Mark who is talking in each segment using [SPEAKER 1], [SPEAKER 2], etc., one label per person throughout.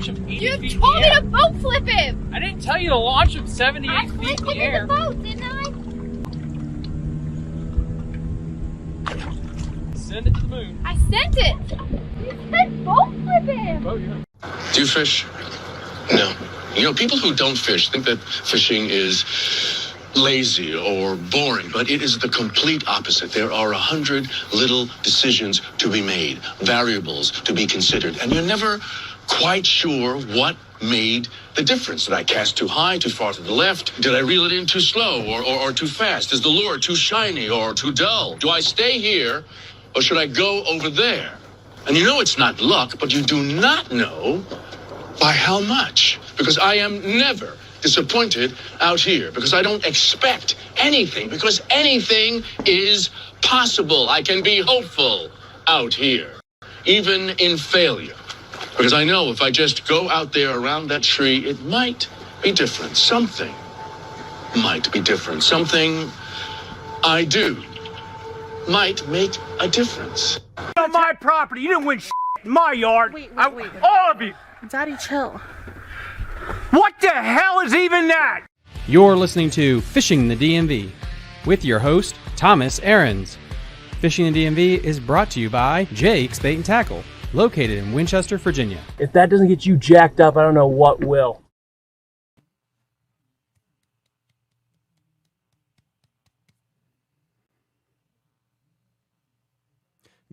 [SPEAKER 1] launch him 80
[SPEAKER 2] You
[SPEAKER 1] feet
[SPEAKER 2] told
[SPEAKER 1] in
[SPEAKER 2] me
[SPEAKER 1] the air.
[SPEAKER 2] to boat flip him!
[SPEAKER 1] I didn't tell you to launch him 78
[SPEAKER 2] I
[SPEAKER 1] feet in
[SPEAKER 2] flipped
[SPEAKER 1] the
[SPEAKER 2] him
[SPEAKER 1] air.
[SPEAKER 2] in the boat, didn't I?
[SPEAKER 1] Send it to the moon.
[SPEAKER 2] I sent it! You said boat flip him!
[SPEAKER 1] Oh, yeah.
[SPEAKER 3] Do you fish? No. You know, people who don't fish think that fishing is lazy or boring, but it is the complete opposite. There are 100 little decisions to be made, variables to be considered, and you're never quite sure what made the difference. Did I cast too high, too far to the left? Did I reel it in too slow or too fast? Is the lure too shiny or too dull? Do I stay here or should I go over there? And you know it's not luck, but you do not know by how much. Because I am never disappointed out here. Because I don't expect anything. Because anything is possible. I can be hopeful out here, even in failure. Because I know if I just go out there around that tree, it might be different. Something might be different. Something I do might make a difference.
[SPEAKER 1] On my property, you didn't win in my yard.
[SPEAKER 4] Wait.
[SPEAKER 1] All of you.
[SPEAKER 4] Daddy, chill.
[SPEAKER 1] What the hell is even that?
[SPEAKER 5] You're listening to Fishing the DMV with your host, Thomas Ahrens. Fishing the DMV is brought to you by Jake's Bait and Tackle, located in Winchester, Virginia.
[SPEAKER 6] If that doesn't get you jacked up, I don't know what will.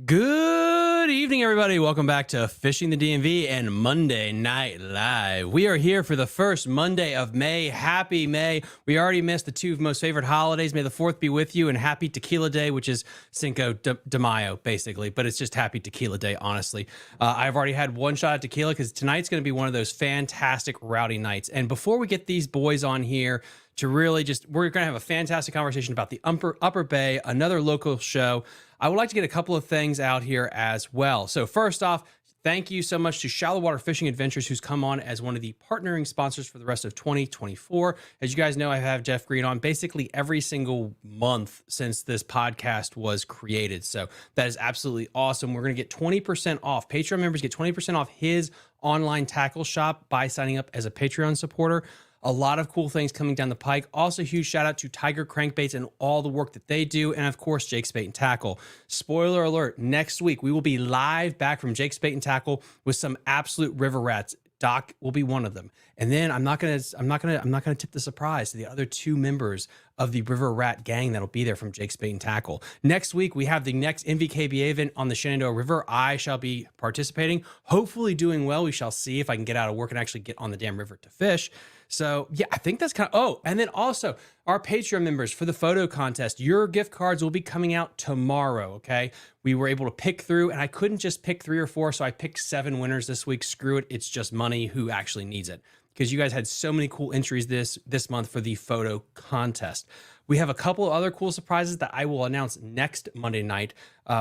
[SPEAKER 5] Good evening, everybody. Welcome back to Fishing the DMV and Monday Night Live. We are here for the first Monday of May. Happy May. We already missed the two most favorite holidays. May the 4th be with you, and Happy Tequila Day, which is Cinco de Mayo, basically. But it's just Happy Tequila Day, honestly. I've already had one shot at tequila because tonight's going to be one of those fantastic rowdy nights. And before we get these boys on here to really we're going to have a fantastic conversation about the Upper Bay, another local show. I would like to get a couple of things out here as well. So first off, thank you so much to Shallow Water Fishing Adventures, who's come on as one of the partnering sponsors for the rest of 2024. As you guys know, I have Jeff Green on basically every single month since this podcast was created. So that is absolutely awesome. We're going to get 20% off. Patreon members get 20% off his online tackle shop by signing up as a Patreon supporter. A lot of cool things coming down the pike. Also, huge shout out to Tiger Crankbaits and all the work that they do. And of course, Jake's Bait and Tackle. Spoiler alert, next week we will be live back from Jake's Bait and Tackle with some absolute river rats. Doc will be one of them. And then I'm not gonna tip the surprise to the other two members of the River Rat gang that'll be there from Jake's Bait and Tackle. Next week, we have the next MVKBA event on the Shenandoah River. I shall be participating, hopefully doing well. We shall see if I can get out of work and actually get on the damn river to fish. So yeah, I think that's kind of, and then also our Patreon members for the photo contest, your gift cards will be coming out tomorrow. Okay. We were able to pick through, and I couldn't just pick 3 or 4. So I picked 7 winners this week. Screw it. It's just money. Who actually needs it? Because you guys had so many cool entries this month for the photo contest. We have a couple of other cool surprises that I will announce next Monday night,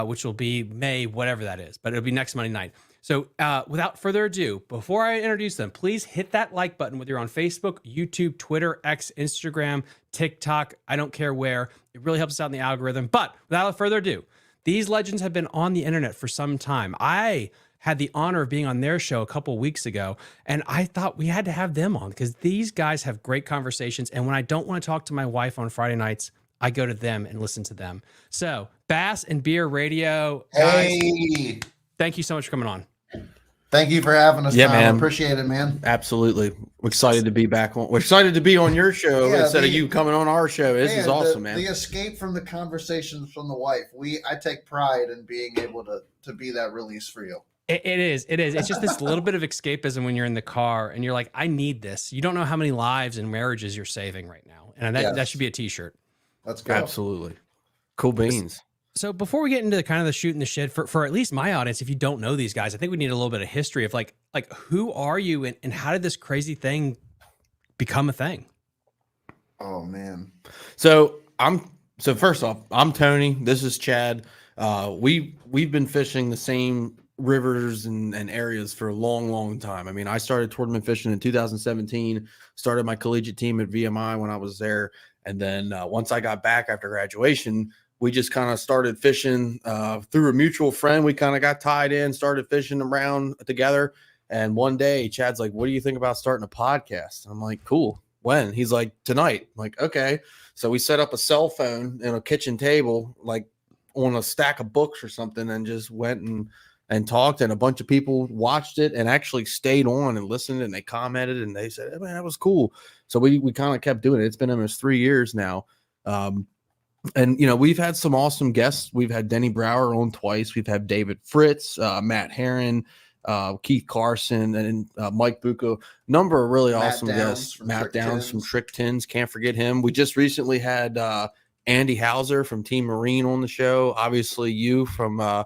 [SPEAKER 5] which will be May, whatever that is, but it'll be next Monday night. So without further ado, before I introduce them, please hit that like button, whether you're on Facebook, YouTube, Twitter, X, Instagram, TikTok, I don't care where. It really helps us out in the algorithm. But without further ado, these legends have been on the internet for some time. I had the honor of being on their show a couple weeks ago, and I thought we had to have them on because these guys have great conversations. And when I don't want to talk to my wife on Friday nights, I go to them and listen to them. So Bass and Beer Radio, guys,
[SPEAKER 7] hey,
[SPEAKER 5] thank you so much for coming on.
[SPEAKER 7] Thank you for having us.
[SPEAKER 8] Yeah,
[SPEAKER 7] Tom.
[SPEAKER 8] man.
[SPEAKER 7] Appreciate it, man.
[SPEAKER 8] Absolutely. We're excited to be back on. We're excited to be on your show instead of you coming on our show. This is awesome, man.
[SPEAKER 7] The escape from the conversations from the wife. I take pride in being able to be that release for you.
[SPEAKER 5] It is. It's just this little bit of escapism when you're in the car and you're like, I need this. You don't know how many lives and marriages you're saving right now. And that should be a t-shirt.
[SPEAKER 7] Let's go.
[SPEAKER 8] Absolutely. Cool beans.
[SPEAKER 5] So before we get into kind of the shooting the shit for at least my audience, if you don't know these guys, I think we need a little bit of history of like who are you and how did this crazy thing become a thing?
[SPEAKER 7] Oh man.
[SPEAKER 8] So first off, I'm Tony. This is Chad. We've been fishing the same rivers and areas for a long time. I mean, I started tournament fishing in 2017, started my collegiate team at VMI when I was there. And then once I got back after graduation, we just kind of started fishing through a mutual friend. We kind of got tied in, started fishing around together. And one day Chad's like, what do you think about starting a podcast? I'm like, cool. When? He's like, tonight. I'm like, okay. So we set up a cell phone and a kitchen table, like on a stack of books or something, and just went and talked, and a bunch of people watched it and actually stayed on and listened, and they commented and they said, hey, man, that was cool. So we kind of kept doing it. It's been almost 3 years now. And, you know, we've had some awesome guests. We've had Denny Brower on twice. We've had David Fritz, Matt Herron, Keith Carson, and Mike Bucco. Number of really awesome guests. Matt Downs from Trick Tins. Can't forget him. We just recently had Andy Hauser from Team Marine on the show. Obviously, you from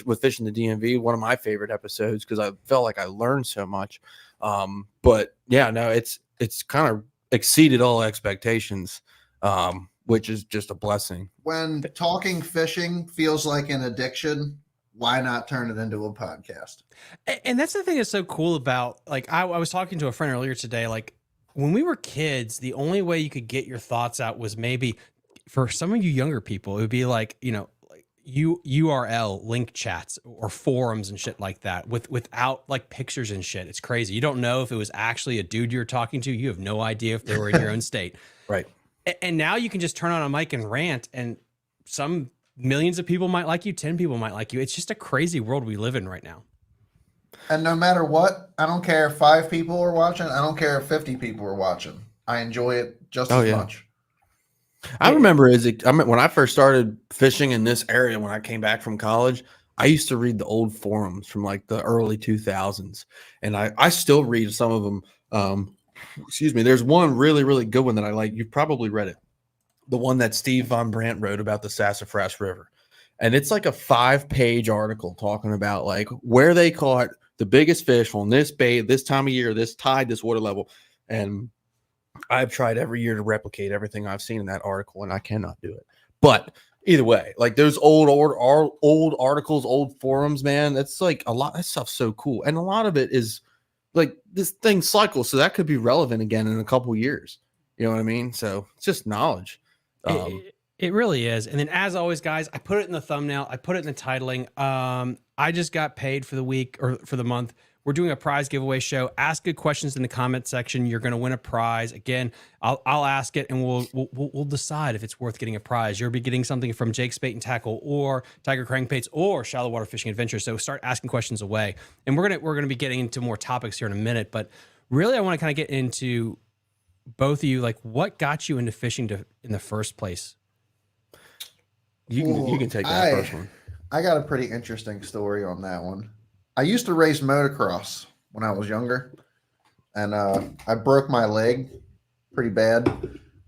[SPEAKER 8] with Fishing the DMV, one of my favorite episodes because I felt like I learned so much. But yeah, no, it's kind of exceeded all expectations, which is just a blessing.
[SPEAKER 7] When talking fishing feels like an addiction, why not turn it into a podcast?
[SPEAKER 5] And that's the thing that's so cool about, like, I was talking to a friend earlier today, like when we were kids, the only way you could get your thoughts out was maybe for some of you younger people, it would be like, you know, like URL link chats or forums and shit like that without like pictures and shit. It's crazy. You don't know if it was actually a dude you're talking to. You have no idea if they were in your own state.
[SPEAKER 8] Right.
[SPEAKER 5] And now you can just turn on a mic and rant, and some millions of people might like you. 10 people might like you. It's just a crazy world we live in right now.
[SPEAKER 7] And no matter what, I don't care if 5 people are watching. I don't care if 50 people are watching. I enjoy it just as much.
[SPEAKER 8] I remember when I first started fishing in this area, when I came back from college, I used to read the old forums from like the early 2000s. And I still read some of them. Excuse me. There's one really, really good one that I like. You've probably read it. The one that Steve Von Brandt wrote about the Sassafras River. And it's like a 5-page article talking about like where they caught the biggest fish on this bay, this time of year, this tide, this water level. And I've tried every year to replicate everything I've seen in that article, and I cannot do it. But either way, like those old articles, old forums, man, that's like a lot. That stuff's so cool. And a lot of it is like this thing cycles. So that could be relevant again in a couple years. You know what I mean? So it's just knowledge.
[SPEAKER 5] It really is. And then as always, guys, I put it in the thumbnail. I put it in the titling. I just got paid for the week or for the month. We're doing a prize giveaway show. Ask good questions in the comment section. You're going to win a prize. Again, I'll ask it, and we'll decide if it's worth getting a prize. You'll be getting something from Jake's Bait and Tackle or Tiger Crankbaits or Shallow Water Fishing Adventure. So start asking questions away. And we're gonna be getting into more topics here in a minute. But really, I want to kind of get into both of you. Like, what got you into fishing in the first place?
[SPEAKER 8] You can take that first one.
[SPEAKER 7] I got a pretty interesting story on that one. I used to race motocross when I was younger, and I broke my leg pretty bad.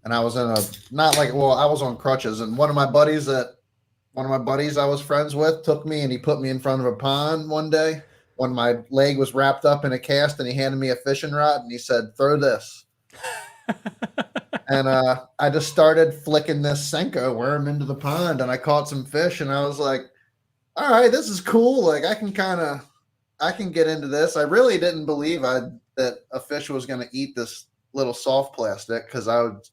[SPEAKER 7] And I was I was on crutches, and one of my buddies I was friends with took me and he put me in front of a pond one day when my leg was wrapped up in a cast, and he handed me a fishing rod and he said, "Throw this." And I just started flicking this Senko worm into the pond, and I caught some fish, and I was like, all right, this is cool. Like I can get into this. I really didn't believe that a fish was going to eat this little soft plastic, because I was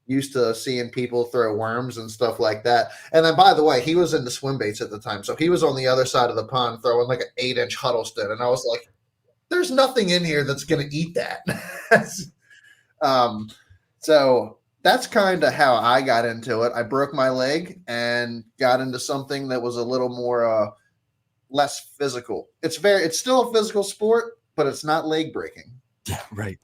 [SPEAKER 7] used to seeing people throw worms and stuff like that. And then, by the way, he was into swim baits at the time, so he was on the other side of the pond throwing like an 8-inch Huddleston, and I was like, there's nothing in here that's going to eat that. So that's kind of how I got into it. I broke my leg and got into something that was a little more less physical. It's still a physical sport, but it's not leg breaking.
[SPEAKER 8] Yeah, right.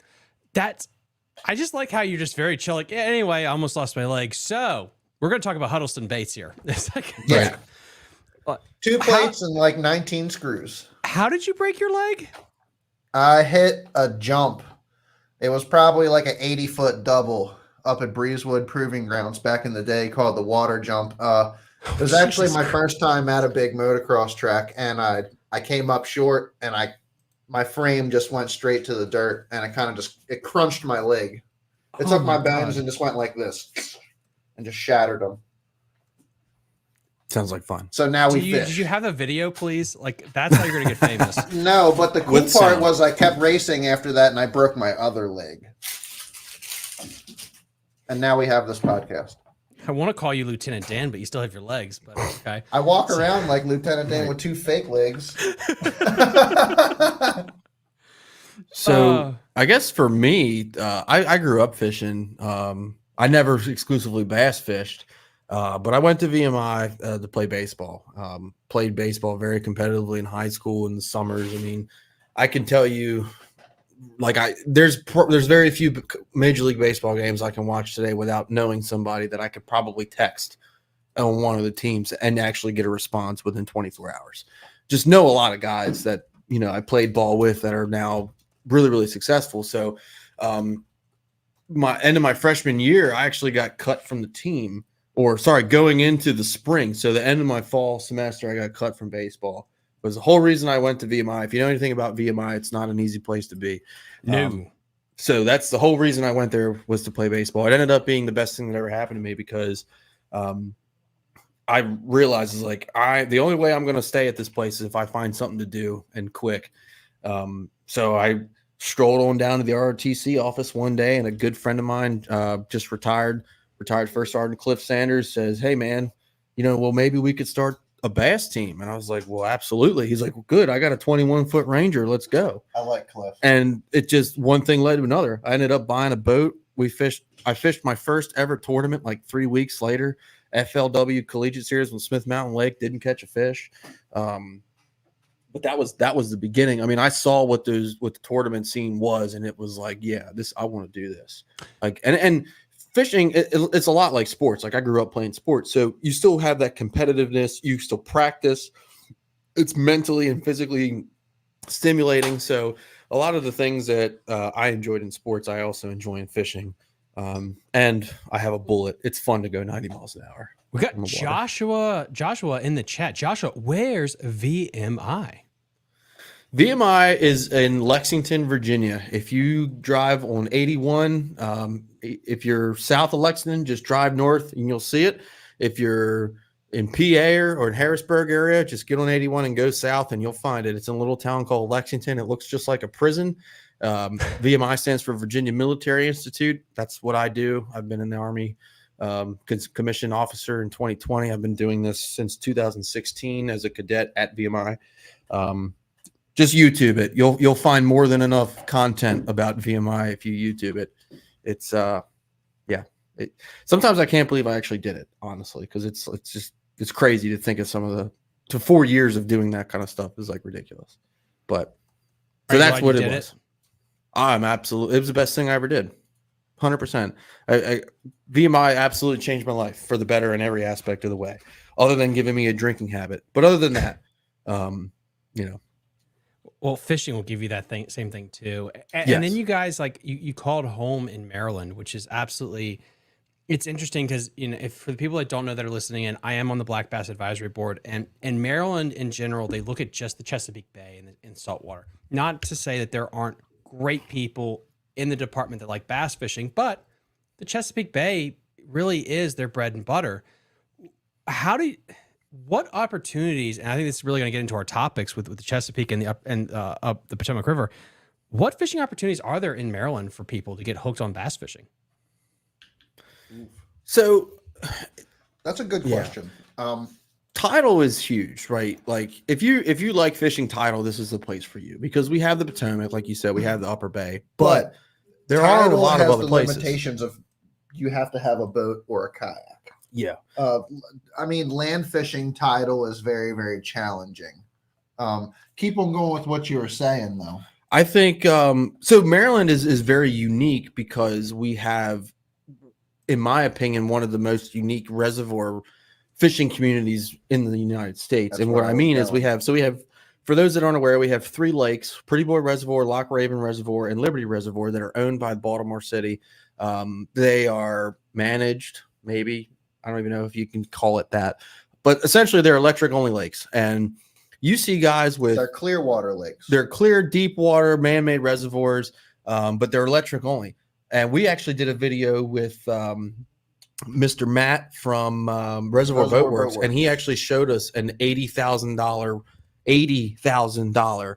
[SPEAKER 5] I just like how you're just very chill. Like, yeah, anyway, I almost lost my leg. So we're going to talk about Huddleston baits here. It's like,
[SPEAKER 7] yeah. 2 plates and like 19 screws.
[SPEAKER 5] How did you break your leg?
[SPEAKER 7] I hit a jump. It was probably like an 80-foot double up at Breezewood Proving Grounds back in the day, called the water jump. It was actually my first time at a big motocross track, and I came up short, and my frame just went straight to the dirt, and it crunched my leg. It took my bones and just went like this and just shattered them.
[SPEAKER 8] Sounds like fun.
[SPEAKER 7] So now we fish.
[SPEAKER 5] Did you have the video, please? Like, that's how you're going to get famous.
[SPEAKER 7] No, but the cool part was I kept racing after that, and I broke my other leg. And now we have this podcast.
[SPEAKER 5] I want to call you Lieutenant Dan, but you still have your legs. But okay.
[SPEAKER 7] I walk around like Lieutenant Dan with 2 fake legs.
[SPEAKER 8] So I guess for me, I grew up fishing. I never exclusively bass fished, but I went to VMI to play baseball. Played baseball very competitively in high school in the summers. I mean, I can tell you, like there's very few Major League Baseball games I can watch today without knowing somebody that I could probably text on one of the teams and actually get a response within 24 hours. Just know a lot of guys that, I played ball with that are now really, really successful. So my end of my freshman year, I actually got cut from the team, going into the spring. So the end of my fall semester, I got cut from baseball. It was the whole reason I went to VMI. If you know anything about VMI, it's not an easy place to be.
[SPEAKER 5] No.
[SPEAKER 8] So that's the whole reason I went there, was to play baseball. It ended up being the best thing that ever happened to me, because I realized the only way I'm going to stay at this place is if I find something to do, and quick. So I strolled on down to the ROTC office one day, and a good friend of mine, just retired First Sergeant Cliff Sanders, says, "Hey man, well, maybe we could start a bass team." And I was like, "Well, absolutely." He's like, "Well, good. I got a 21-foot Ranger. Let's go."
[SPEAKER 7] I like Cliff.
[SPEAKER 8] And it just, one thing led to another. I ended up buying a boat. I fished my first ever tournament like 3 weeks later, FLW Collegiate Series with Smith Mountain Lake. Didn't catch a fish. But that was the beginning. I mean, I saw what the tournament scene was, and it was like, yeah, I want to do this. And fishing, it's a lot like sports. Like, I grew up playing sports, so you still have that competitiveness. You still practice. It's mentally and physically stimulating. So a lot of the things that I enjoyed in sports, I also enjoy in fishing. And I have a bullet. It's fun to go 90 miles an hour.
[SPEAKER 5] We got Joshua in the chat. Joshua, where's VMI?
[SPEAKER 8] VMI is in Lexington, Virginia. If you drive on 81, if you're south of Lexington, just drive north and you'll see it. If you're in PA or in Harrisburg area, just get on 81 and go south and you'll find it. It's in a little town called Lexington. It looks just like a prison. VMI stands for Virginia Military Institute. That's what I do. I've been in the Army. Commissioned officer in 2020. I've been doing this since 2016 as a cadet at VMI. Just YouTube it. You'll find more than enough content about VMI if you YouTube it. It's sometimes I can't believe I actually did it, honestly, because it's crazy to think of some of to 4 years of doing that kind of stuff is like ridiculous. But so that's what it was. It was the best thing I ever did. 100%. VMI absolutely changed my life for the better in every aspect of the way, other than giving me a drinking habit. But other than that,
[SPEAKER 5] Well, fishing will give you that same thing too. And then you guys, you called home in Maryland, which is absolutely, it's interesting because, if for the people that don't know that are listening in, I am on the Black Bass Advisory Board, and Maryland in general, they look at just the Chesapeake Bay and saltwater. Not to say that there aren't great people in the department that like bass fishing, but the Chesapeake Bay really is their bread and butter. What opportunities, and I think this is really going to get into our topics with the Chesapeake and the Potomac River. What fishing opportunities are there in Maryland for people to get hooked on bass fishing?
[SPEAKER 8] So
[SPEAKER 7] that's a good question.
[SPEAKER 8] Tidal is huge, right? Like if you like fishing tidal, this is the place for you, because we have the Potomac, like you said, we have the Upper Bay, but there are a lot of other places.
[SPEAKER 7] Limitations of you have to have a boat or a kayak.
[SPEAKER 8] Yeah.
[SPEAKER 7] I mean, land fishing tidal is very, very challenging. Keep on going with what you were saying, though.
[SPEAKER 8] I think so. Maryland is very unique because we have, in my opinion, one of the most unique reservoir fishing communities in the United States. That's, and what I mean is we have, for those that aren't aware, we have 3 lakes: Pretty Boy Reservoir, Lock Raven Reservoir, and Liberty Reservoir, that are owned by Baltimore City. They are managed, maybe, I don't even know if you can call it that, but essentially they're electric only lakes. And you see guys with,
[SPEAKER 7] they're clear water lakes.
[SPEAKER 8] They're clear, deep water, man-made reservoirs, but they're electric only. And we actually did a video with Mr. Matt from Reservoir Boatworks, and he actually showed us an $80,000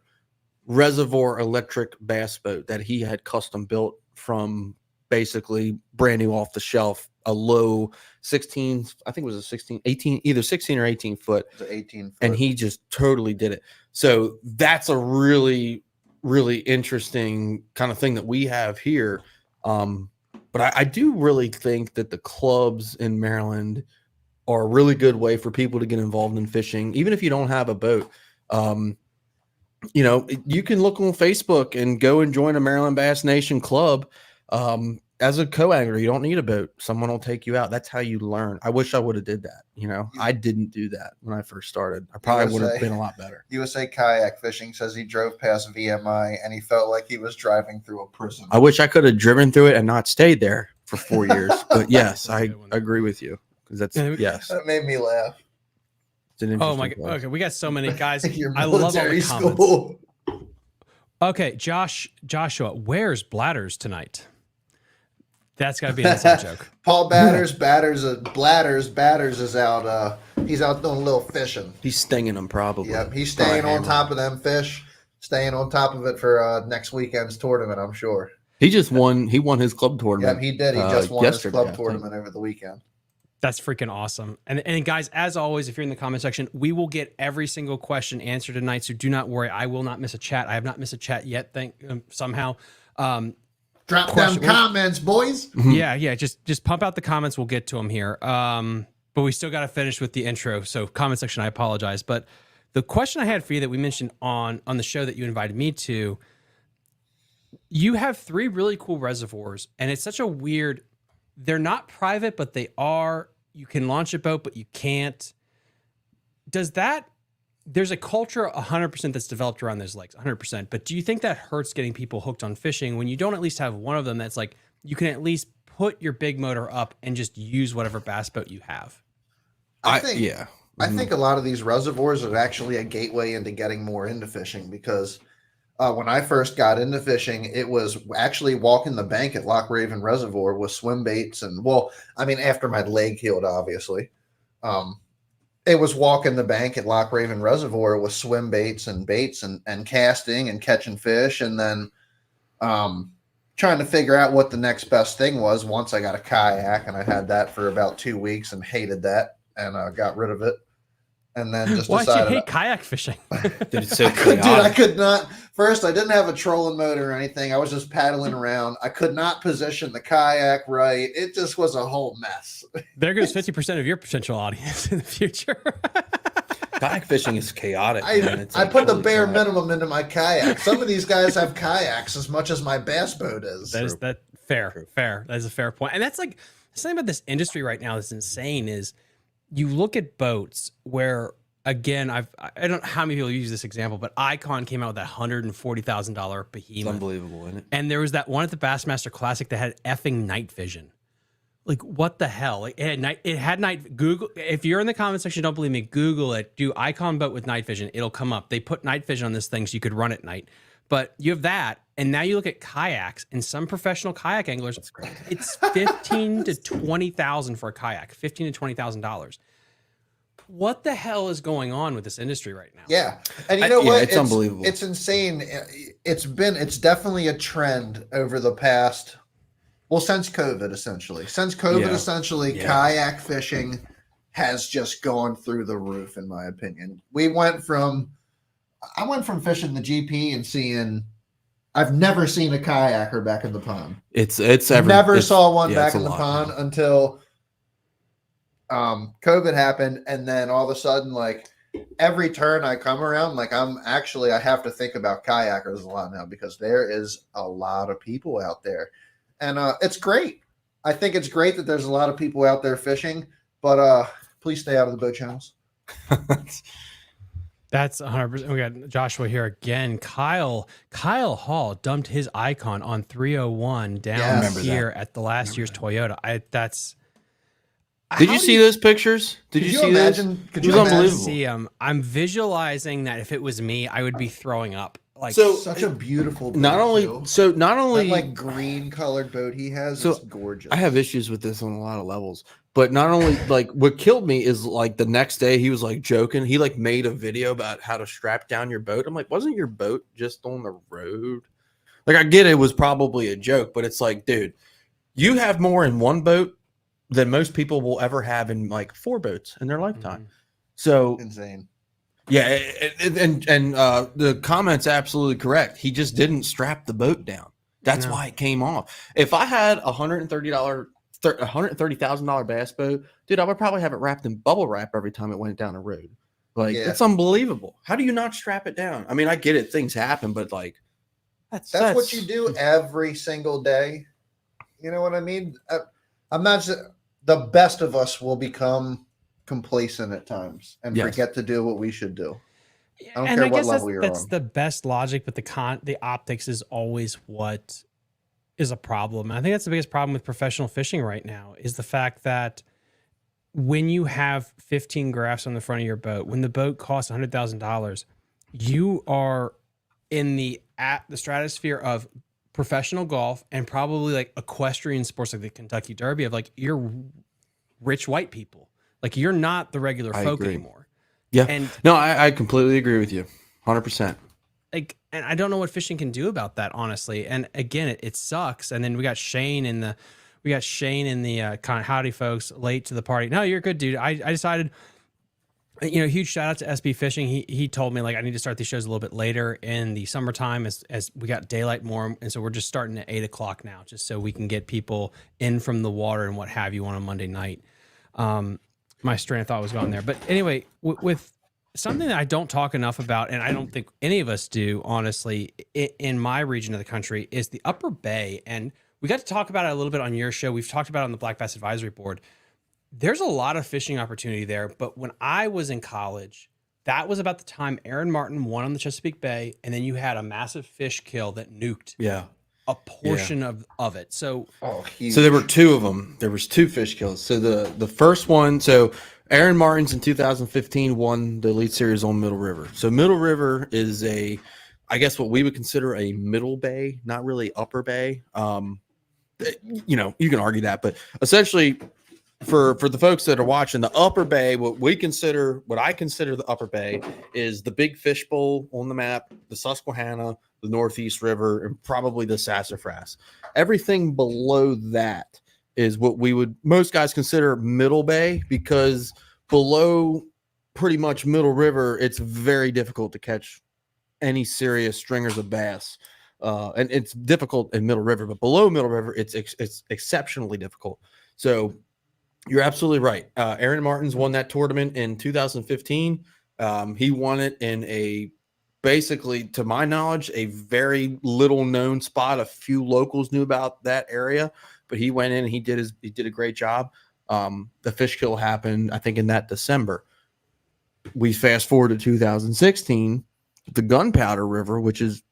[SPEAKER 8] reservoir electric bass boat that he had custom built from basically brand new off the shelf, a low 16, I think it was a 16, 18, either 16 or 18 foot.
[SPEAKER 7] It's 18 foot.
[SPEAKER 8] And he just totally did it. So that's a really really interesting kind of thing that we have here. But I do really think that the clubs in Maryland are a really good way for people to get involved in fishing, even if you don't have a boat. You know, you can look on Facebook and go and join a Maryland Bass Nation club. As a co-angler, you don't need a boat. Someone will take you out. That's how you learn. I wish I would have did that. You know, I didn't do that when I first started. I probably would have been a lot better.
[SPEAKER 7] USA Kayak Fishing says he drove past VMI and he felt like he was driving through a prison.
[SPEAKER 8] I wish I could have driven through it and not stayed there for 4 years. But yes, I agree with you. Because that's, yes.
[SPEAKER 7] That made me laugh.
[SPEAKER 8] It's an
[SPEAKER 5] Oh my
[SPEAKER 8] interesting
[SPEAKER 5] god.
[SPEAKER 8] place.
[SPEAKER 5] Okay, we got so many guys.
[SPEAKER 7] Your
[SPEAKER 5] I love all the
[SPEAKER 7] military
[SPEAKER 5] comments.
[SPEAKER 7] school.
[SPEAKER 5] Okay, Joshua, where's Bladders tonight? That's got to be an inside joke.
[SPEAKER 7] Paul Bladders is out. He's out doing a little fishing.
[SPEAKER 8] He's stinging them probably.
[SPEAKER 7] Yep, he's staying on top of them fish, staying on top of it for next weekend's tournament, I'm sure.
[SPEAKER 8] He just won. He won his club tournament.
[SPEAKER 7] Yep, he did. He just won his
[SPEAKER 8] yesterday,
[SPEAKER 7] club tournament over the weekend.
[SPEAKER 5] That's freaking awesome. And guys, as always, if you're in the comment section, we will get every single question answered tonight. So do not worry. I will not miss a chat. I have not missed a chat yet. Somehow.
[SPEAKER 7] Drop them comments, boys.
[SPEAKER 5] Yeah. Just pump out the comments. We'll get to them here. But we still got to finish with the intro. So comment section, I apologize. But the question I had for you that we mentioned on the show that you invited me to, you have 3 really cool reservoirs, and it's such a weird, they're not private, but they are. You can launch a boat, but you can't. There's a culture 100% that's developed around those lakes, 100%. But do you think that hurts getting people hooked on fishing when you don't at least have one of them that's like, you can at least put your big motor up and just use whatever bass boat you have?
[SPEAKER 7] I think a lot of these reservoirs are actually a gateway into getting more into fishing because when I first got into fishing, it was actually walking the bank at Loch Raven Reservoir with swim baits. And after my leg healed, obviously, it was walking the bank at Loch Raven Reservoir with swim baits and casting and catching fish. And then trying to figure out what the next best thing was once I got a kayak, and I had that for about 2 weeks and hated that and got rid of it. And then just
[SPEAKER 5] Why'd
[SPEAKER 7] decided
[SPEAKER 5] you hate kayak fishing?
[SPEAKER 8] Dude, it's so
[SPEAKER 7] I could not. First, I didn't have a trolling motor or anything. I was just paddling around. I could not position the kayak right. It just was a whole mess.
[SPEAKER 5] There goes 50% of your potential audience in the future.
[SPEAKER 8] Kayak fishing is chaotic.
[SPEAKER 7] I put the bare minimum into my kayak. Some of these guys have kayaks as much as my bass boat is.
[SPEAKER 5] That fair. That is a fair point. And that's like the thing about this industry right now that's insane is you look at boats where, again, I don't know how many people use this example, but Icon came out with that $140,000 behemoth.
[SPEAKER 8] It's unbelievable, isn't it?
[SPEAKER 5] And there was that one at the Bassmaster Classic that had effing night vision. Like, what the hell? Like, it had night. Google. If you're in the comment section, don't believe me, Google it. Do Icon boat with night vision. It'll come up. They put night vision on this thing so you could run at night. But you have that, and now you look at kayaks, and some professional kayak anglers, it's $15,000 to $20,000 for a kayak. $15,000 to $20,000. What the hell is going on with this industry right now?
[SPEAKER 7] Yeah, and you know what?
[SPEAKER 8] It's unbelievable.
[SPEAKER 7] It's insane. It's definitely a trend over the past. Well, since COVID, essentially. Kayak fishing has just gone through the roof, in my opinion. I went from fishing the GP and seeing. I've never seen a kayaker back in the pond.
[SPEAKER 8] Never
[SPEAKER 7] saw one back in the pond until COVID happened, and then all of a sudden, like every turn I come around, like I have to think about kayakers a lot now because there is a lot of people out there, and it's great. I think it's great that there's a lot of people out there fishing, but please stay out of the boat channels.
[SPEAKER 5] That's 100%. We got Joshua here again. Kyle Hall dumped his Icon on 301 down here at the last year's Toyota.
[SPEAKER 8] Did you see those pictures? Did you see
[SPEAKER 7] imagine?
[SPEAKER 8] those?
[SPEAKER 7] Could
[SPEAKER 8] It
[SPEAKER 7] you
[SPEAKER 8] was
[SPEAKER 7] imagine?
[SPEAKER 8] unbelievable.
[SPEAKER 5] See him. I'm visualizing that if it was me, I would be throwing up. Like,
[SPEAKER 8] So
[SPEAKER 7] Such a beautiful boat,
[SPEAKER 8] not only
[SPEAKER 7] too.
[SPEAKER 8] that
[SPEAKER 7] like green colored boat he has
[SPEAKER 8] So,
[SPEAKER 7] is gorgeous.
[SPEAKER 8] I have issues with this on a lot of levels, but not only like what killed me is like the next day he was like joking. He like made a video about how to strap down your boat. I'm like, wasn't your boat just on the road? Like, I get it was probably a joke, but it's like, dude, you have more in one boat than most people will ever have in like 4 boats in their lifetime. So
[SPEAKER 7] Insane.
[SPEAKER 8] Yeah, and the comment's absolutely correct. He just didn't strap the boat down. That's why it came off. If I had $130,000 bass boat, dude, I would probably have it wrapped in bubble wrap every time it went down the road. Like, it's unbelievable. How do you not strap it down? I mean, I get it, things happen, but like, that's
[SPEAKER 7] what you do every single day. You know what I mean? I'm not. The best of us will become complacent at times and forget to do what we should do. I don't care what level you're on.
[SPEAKER 5] That's the best logic, but the optics is always what is a problem. And I think that's the biggest problem with professional fishing right now is the fact that when you have 15 graphs on the front of your boat, when the boat costs $100,000, you are in the stratosphere of professional golf and probably like equestrian sports like the Kentucky Derby of like you're rich white people. Like you're not the regular folk anymore.
[SPEAKER 8] Yeah.
[SPEAKER 5] And
[SPEAKER 8] no, I completely agree with you. 100%.
[SPEAKER 5] Like, and I don't know what fishing can do about that, honestly. And again, it sucks. And then we got Shane in the kind of howdy folks late to the party. No, you're good, dude. I decided, huge shout out to SB Fishing. He told me like I need to start these shows a little bit later in the summertime as we got daylight more. And so we're just starting at 8:00 now, just so we can get people in from the water and what have you on a Monday night. My strain of thought was gone there. But anyway, with something that I don't talk enough about, and I don't think any of us do, honestly, in my region of the country, is the Upper Bay. And we got to talk about it a little bit on your show. We've talked about it on the Black Bass Advisory Board. There's a lot of fishing opportunity there. But when I was in college, that was about the time Aaron Martin won on the Chesapeake Bay. And then you had a massive fish kill that nuked a portion of it. So,
[SPEAKER 8] so there were two of them. There was two fish kills. So the first one, so Aaron Martin's in 2015 won the Elite Series on Middle River. So Middle River is I guess what we would consider a middle bay, not really upper bay. You can argue that, but essentially for the folks that are watching, the upper bay, what I consider the upper bay is the big fishbowl on the map, the Susquehanna, the Northeast River, and probably the Sassafras. Everything below that is what most guys consider middle bay, because below pretty much Middle River, it's very difficult to catch any serious stringers of bass. And it's difficult in Middle River, but below Middle River, it's exceptionally difficult. So you're absolutely right. Aaron Martin's won that tournament in 2015. He won it in basically, to my knowledge, a very little known spot. A few locals knew about that area, but he went in and he did a great job. The fish kill happened, I think, in that December. We fast forward to 2016, the Gunpowder River, which is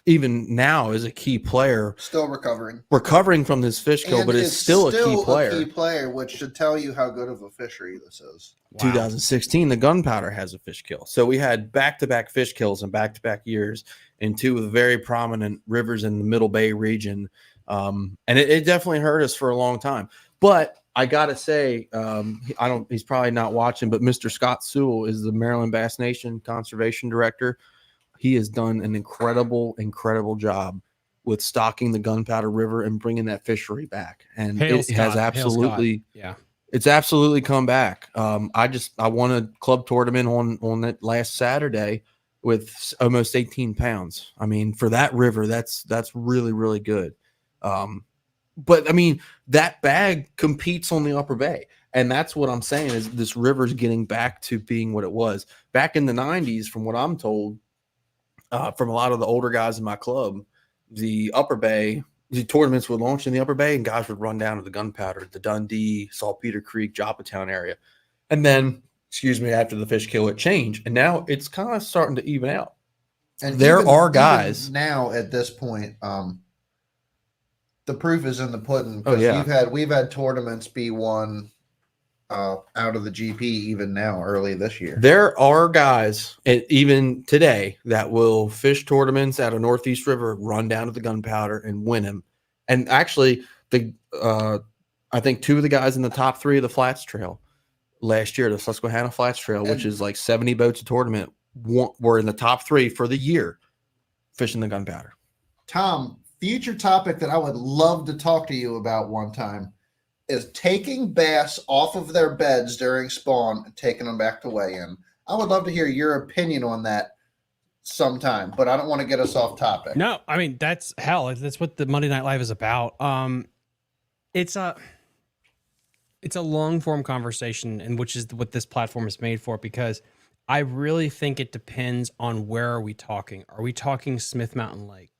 [SPEAKER 8] even now is a key player,
[SPEAKER 7] still recovering from this fish kill,
[SPEAKER 8] but it's still a key player.
[SPEAKER 7] Which should tell you how good of a fishery this is.
[SPEAKER 8] Wow. 2016, the Gunpowder has a fish kill. So we had back-to-back fish kills in back-to-back years in two of the very prominent rivers in the Middle Bay region. And it definitely hurt us for a long time. But I gotta say, he's probably not watching, but Mr. Scott Sewell is the Maryland Bass Nation Conservation Director. He has done an incredible job with stocking the Gunpowder River and bringing that fishery back. And it's absolutely come back. I won a club tournament on that last Saturday with almost 18 pounds. I mean, for that river, that's really, really good. But I mean, that bag competes on the Upper Bay. And that's what I'm saying is this river's getting back to being what it was back in the 90s. From what I'm told, from a lot of the older guys in my club, the Upper Bay, the tournaments would launch in the Upper Bay and guys would run down to the Gunpowder, the Dundee, Saltpeter Creek, Joppatown area. And then, after the fish kill, it changed. And now it's kind of starting to even out. And there are guys
[SPEAKER 7] now at this point, the proof is in the pudding. We've had tournaments be won out of the GP even now, early this year.
[SPEAKER 8] There are guys, even today, that will fish tournaments out of Northeast River, run down to the Gunpowder and win them. And actually, I think two of the guys in the top three of the Flats Trail last year, the Susquehanna Flats Trail, which is like 70 boats a tournament, were in the top three for the year fishing the Gunpowder.
[SPEAKER 7] Tom, future topic that I would love to talk to you about one time is taking bass off of their beds during spawn and taking them back to weigh in. I would love to hear your opinion on that sometime, but I don't want to get us off topic.
[SPEAKER 5] No, I mean that's what the Monday Night Live is about. It's a long form conversation, and which is what this platform is made for, because I really think it depends on where are we talking. Are we talking Smith Mountain Lake?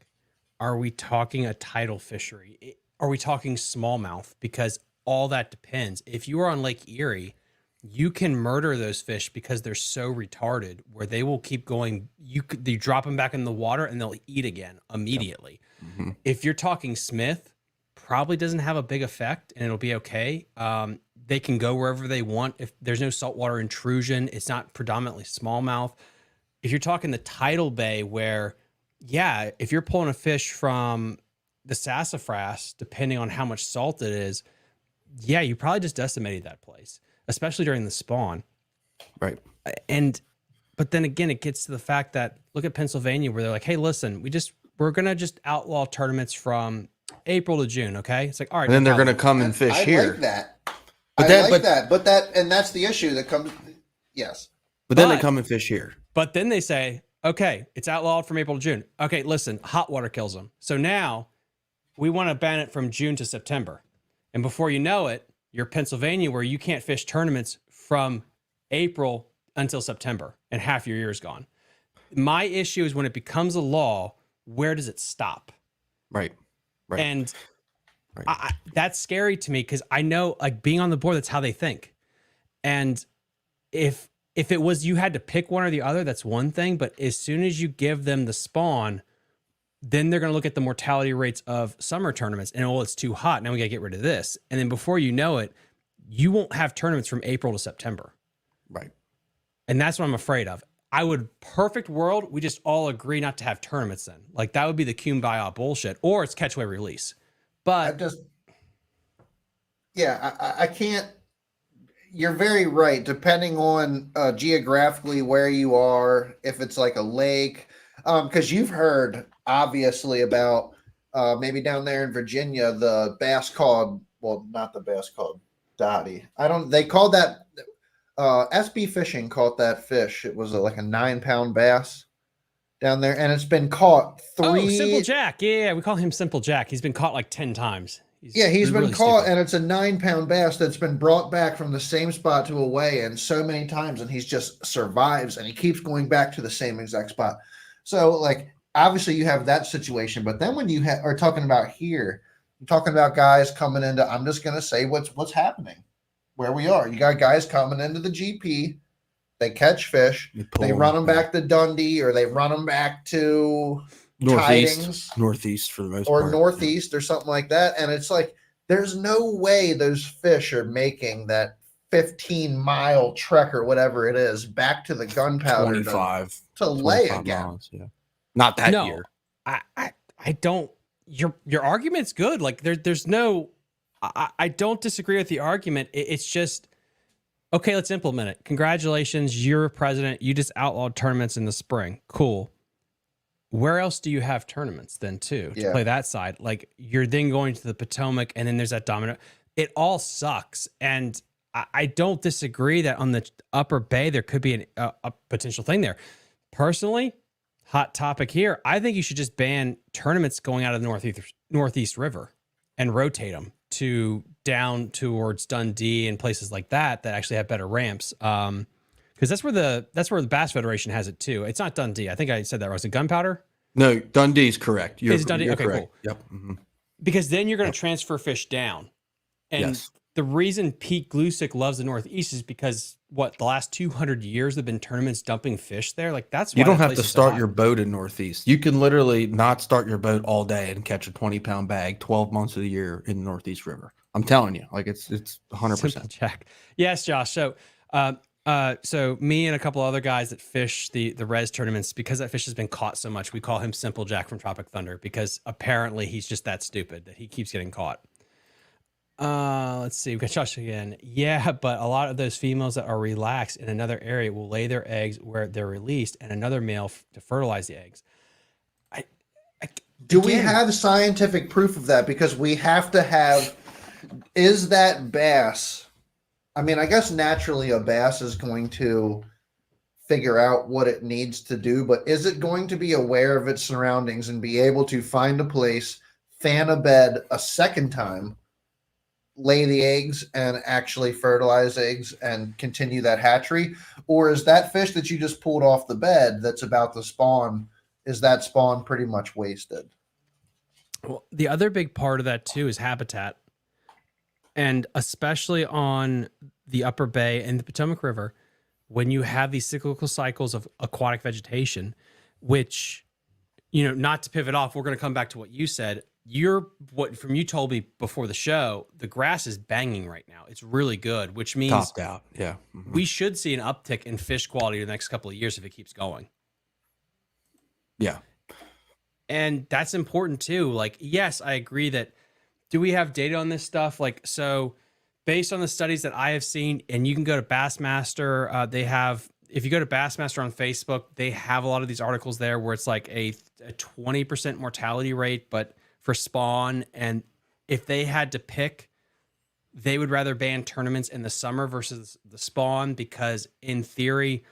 [SPEAKER 5] Are we talking a tidal fishery? Are we talking smallmouth? Because all that depends. If you are on Lake Erie, you can murder those fish because they're so retarded where they will keep going. You drop them back in the water and they'll eat again immediately. Mm-hmm. If you're talking Smith, probably doesn't have a big effect and it'll be okay. They can go wherever they want. If there's no saltwater intrusion, it's not predominantly smallmouth. If you're talking the tidal bay where, yeah, if you're pulling a fish from the sassafras, depending on how much salt it is, yeah, you probably just decimated that place, especially during the spawn.
[SPEAKER 8] Right.
[SPEAKER 5] But then again, it gets to the fact that look at Pennsylvania where they're like, hey, listen, we're going to just outlaw tournaments from April to June. Okay. It's like, all right.
[SPEAKER 8] And then they're going to come and fish here.
[SPEAKER 7] Like that.
[SPEAKER 8] But
[SPEAKER 7] and that's the issue that comes. Yes.
[SPEAKER 8] But then they come and fish here.
[SPEAKER 5] But then they say, okay, it's outlawed from April to June. Okay, listen, hot water kills them. So now we want to ban it from June to September. And before you know it, you're Pennsylvania where you can't fish tournaments from April until September and half your year is gone. My issue is when it becomes a law, where does it stop?
[SPEAKER 8] Right.
[SPEAKER 5] And that's scary to me because I know, like, being on the board, that's how they think. And if it was you had to pick one or the other, that's one thing. But as soon as you give them the spawn, then they're going to look at the mortality rates of summer tournaments and, it's too hot. Now we got to get rid of this. And then before you know it, you won't have tournaments from April to September.
[SPEAKER 8] Right.
[SPEAKER 5] And that's what I'm afraid of. Perfect world, we just all agree not to have tournaments then. Like, that would be the kumbaya bullshit, or it's catch, away, release. But
[SPEAKER 7] I can't. You're very right. Depending on geographically where you are, if it's like a lake, because you've heard obviously about maybe down there in Virginia, the bass called, well, not the bass called Dottie. They called that SB Fishing caught that fish. It was like a 9-pound bass down there, and it's been caught 3.
[SPEAKER 5] Oh, Simple Jack. Yeah, we call him Simple Jack. He's been caught like 10 times. He's
[SPEAKER 7] been
[SPEAKER 5] really
[SPEAKER 7] caught,
[SPEAKER 5] stupid.
[SPEAKER 7] and it's a 9-pound bass that's been brought back from the same spot to a weigh-in so many times, and he's just survives, and he keeps going back to the same exact spot. So, like, obviously you have that situation, but then when you are talking about here, you're talking about guys coming into, I'm just going to say what's happening, where we are. You got guys coming into the GP, they catch fish, they run them back to Dundee, or they run them back to
[SPEAKER 8] Northeast for the most part.
[SPEAKER 7] Or Northeast or something like that. And it's like, there's no way those fish are making that 15-mile trek or whatever it is back to the gunpowder
[SPEAKER 8] 25
[SPEAKER 7] to lay again.
[SPEAKER 8] Miles, yeah. Not that year.
[SPEAKER 5] I don't. Your argument's good. Like, there's no. I don't disagree with the argument. It's just, okay, let's implement it. Congratulations, you're president. You just outlawed tournaments in the spring. Cool. Where else do you have tournaments then too to play that side? Like, you're then going to the Potomac, and then there's that domino. It all sucks, and I don't disagree that on the upper bay there could be a potential thing there. Personally, hot topic here. I think you should just ban tournaments going out of the Northeast River and rotate them to down towards Dundee and places like that actually have better ramps. Because that's where the Bass Federation has it too. It's not Dundee. I think I said that wrong. Is it Gunpowder?
[SPEAKER 8] No, Dundee's correct.
[SPEAKER 5] Is it Dundee?
[SPEAKER 8] You're
[SPEAKER 5] Okay,
[SPEAKER 8] correct.
[SPEAKER 5] cool.
[SPEAKER 8] Yep. Mm-hmm.
[SPEAKER 5] Because then you're going to transfer fish down. And the reason Pete Glusick loves the Northeast is because the last 200 years have been tournaments dumping fish there. Like, that's why
[SPEAKER 8] you don't have to start your boat in Northeast. You can literally not start your boat all day and catch a 20-pound bag 12 months of the year in the Northeast River. I'm telling you, like, it's 100%.
[SPEAKER 5] Check. Yes, Josh. So, so me and a couple other guys that fish the res tournaments, because that fish has been caught so much, we call him Simple Jack from Tropic Thunder, because apparently he's just that stupid that he keeps getting caught. Let's see. We got Josh again. Yeah, but a lot of those females that are relaxed in another area will lay their eggs where they're released, and another male to fertilize the eggs.
[SPEAKER 7] Do we have scientific proof of that? Because we have to have. Is that bass? I mean, I guess naturally a bass is going to figure out what it needs to do, but is it going to be aware of its surroundings and be able to find a place, fan a bed a second time, lay the eggs and actually fertilize eggs and continue that hatchery? Or is that fish that you just pulled off the bed that's about to spawn, is that spawn pretty much wasted?
[SPEAKER 5] Well, the other big part of that too is habitat. And especially on the Upper Bay and the Potomac River, when you have these cyclical cycles of aquatic vegetation, which, not to pivot off, we're going to come back to what you said. You told me before the show, the grass is banging right now. It's really good, which means
[SPEAKER 8] Topped out. Yeah. Mhm.
[SPEAKER 5] we should see an uptick in fish quality in the next couple of years if it keeps going.
[SPEAKER 8] Yeah.
[SPEAKER 5] And that's important too. Like, yes, I agree that, do we have data on this stuff? Like, so based on the studies that I have seen, and you can go to Bassmaster, if you go to Bassmaster on Facebook, they have a lot of these articles there where it's like a 20% mortality rate, but for spawn. And if they had to pick, they would rather ban tournaments in the summer versus the spawn, because in theory,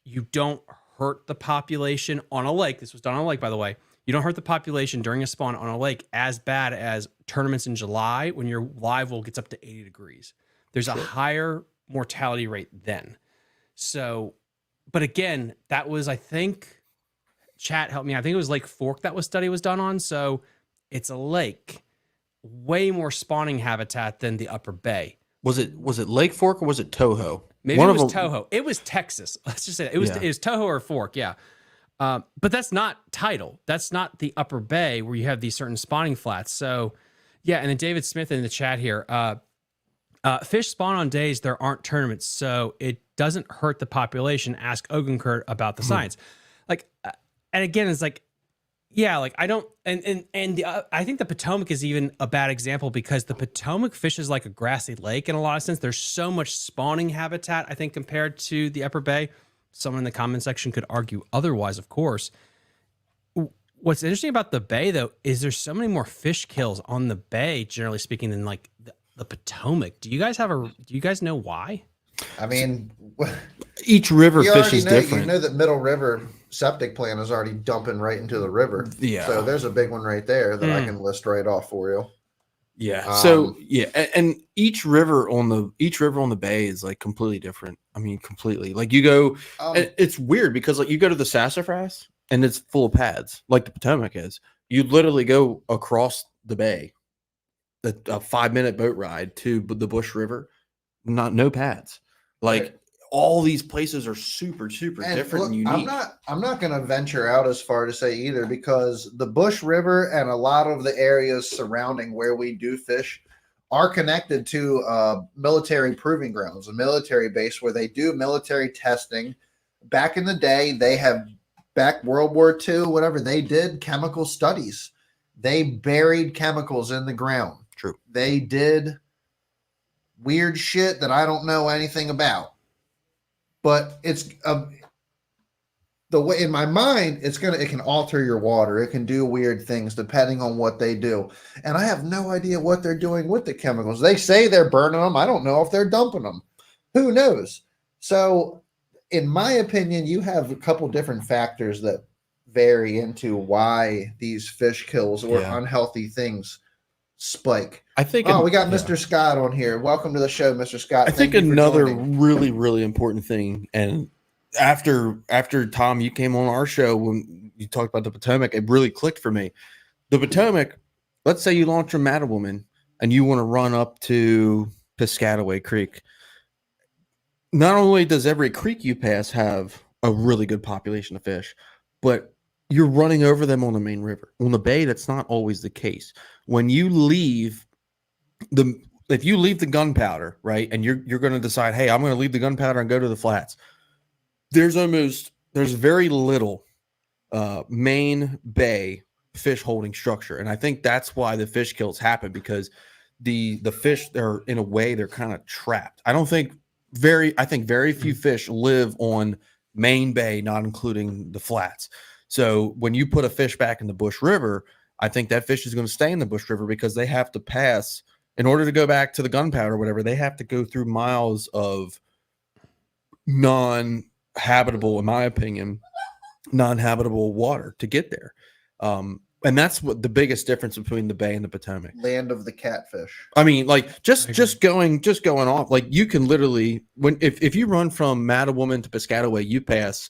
[SPEAKER 5] you don't hurt the population on a lake. This was done on a lake, by the way. You don't hurt the population during a spawn on a lake as bad as tournaments in July when your live well gets up to 80 degrees. There's a higher mortality rate then. So, but again, that was, I think, chat help me. I think it was Lake Fork that study was done on. So it's a lake, way more spawning habitat than the Upper Bay.
[SPEAKER 8] Was it Lake Fork or was it Toho?
[SPEAKER 5] Maybe it was Toho. It was Texas. Let's just say that. It was Toho or Fork. Yeah. But that's not tidal. That's not the Upper Bay where you have these certain spawning flats. So, yeah. And then David Smith in the chat here, fish spawn on days there aren't tournaments, so it doesn't hurt the population. Ask Ogenkurt about the science. Like, and again, it's like, yeah, like I don't, I think the Potomac is even a bad example because the Potomac fishes like a grassy lake in a lot of sense. There's so much spawning habitat, I think, compared to the Upper Bay. Someone in the comment section could argue otherwise, of course. What's interesting about the Bay, though, is there's so many more fish kills on the Bay, generally speaking, than like the Potomac. Do you guys know why?
[SPEAKER 7] I mean,
[SPEAKER 8] each river fish is different.
[SPEAKER 7] You know that Middle River septic plant is already dumping right into the river.
[SPEAKER 8] Yeah.
[SPEAKER 7] So there's a big one right there that I can list right off for you.
[SPEAKER 8] Yeah. So yeah, and each river on the Bay is like completely different. I mean, completely. Like you go, it's weird because like you go to the Sassafras and it's full of pads, like the Potomac is. You literally go across the bay, a 5-minute boat ride to the Bush River, no pads. Like all these places are super different and unique.
[SPEAKER 7] I'm not going to venture out as far to say either, because the Bush River and a lot of the areas surrounding where we do fish are connected to military proving grounds, a military base where they do military testing. Back in the day, they have, back World War II, whatever, they did chemical studies. They buried chemicals in the ground.
[SPEAKER 8] True. They
[SPEAKER 7] did weird shit that I don't know anything about. But it's the way in my mind, it can alter your water. It can do weird things depending on what they do. And I have no idea what they're doing with the chemicals. They say they're burning them. I don't know if they're dumping them. Who knows? So in my opinion, you have a couple different factors that vary into why these fish kills or unhealthy things spike.
[SPEAKER 8] I think.
[SPEAKER 7] We got Mr. Scott on here. Welcome to the show, Mr. Scott.
[SPEAKER 8] I think another really important thing, and after Tom, you came on our show when you talked about the Potomac, it really clicked for me. The Potomac. Let's say you launch from Mattawoman and you want to run up to Piscataway Creek. Not only does every creek you pass have a really good population of fish, but you're running over them on the main river. On the Bay, that's not always the case. When you leave if you leave the gunpowder, right, and you're going to decide, hey, I'm going to leave the gunpowder and go to the flats, there's very little main bay fish holding structure. And I think that's why the fish kills happen, because the fish, they're in a way, they're kind of trapped. I think very few fish live on main bay, not including the flats. So when you put a fish back in the Bush River, I think that fish is going to stay in the Bush River because they have to pass, in order to go back to the gunpowder or whatever, they have to go through miles of habitable, in my opinion, non-habitable water to get there. And that's what the biggest difference between the Bay and the Potomac.
[SPEAKER 7] Land of the catfish.
[SPEAKER 8] I mean, like just going off, like you can literally if you run from Mattawoman to Piscataway, you pass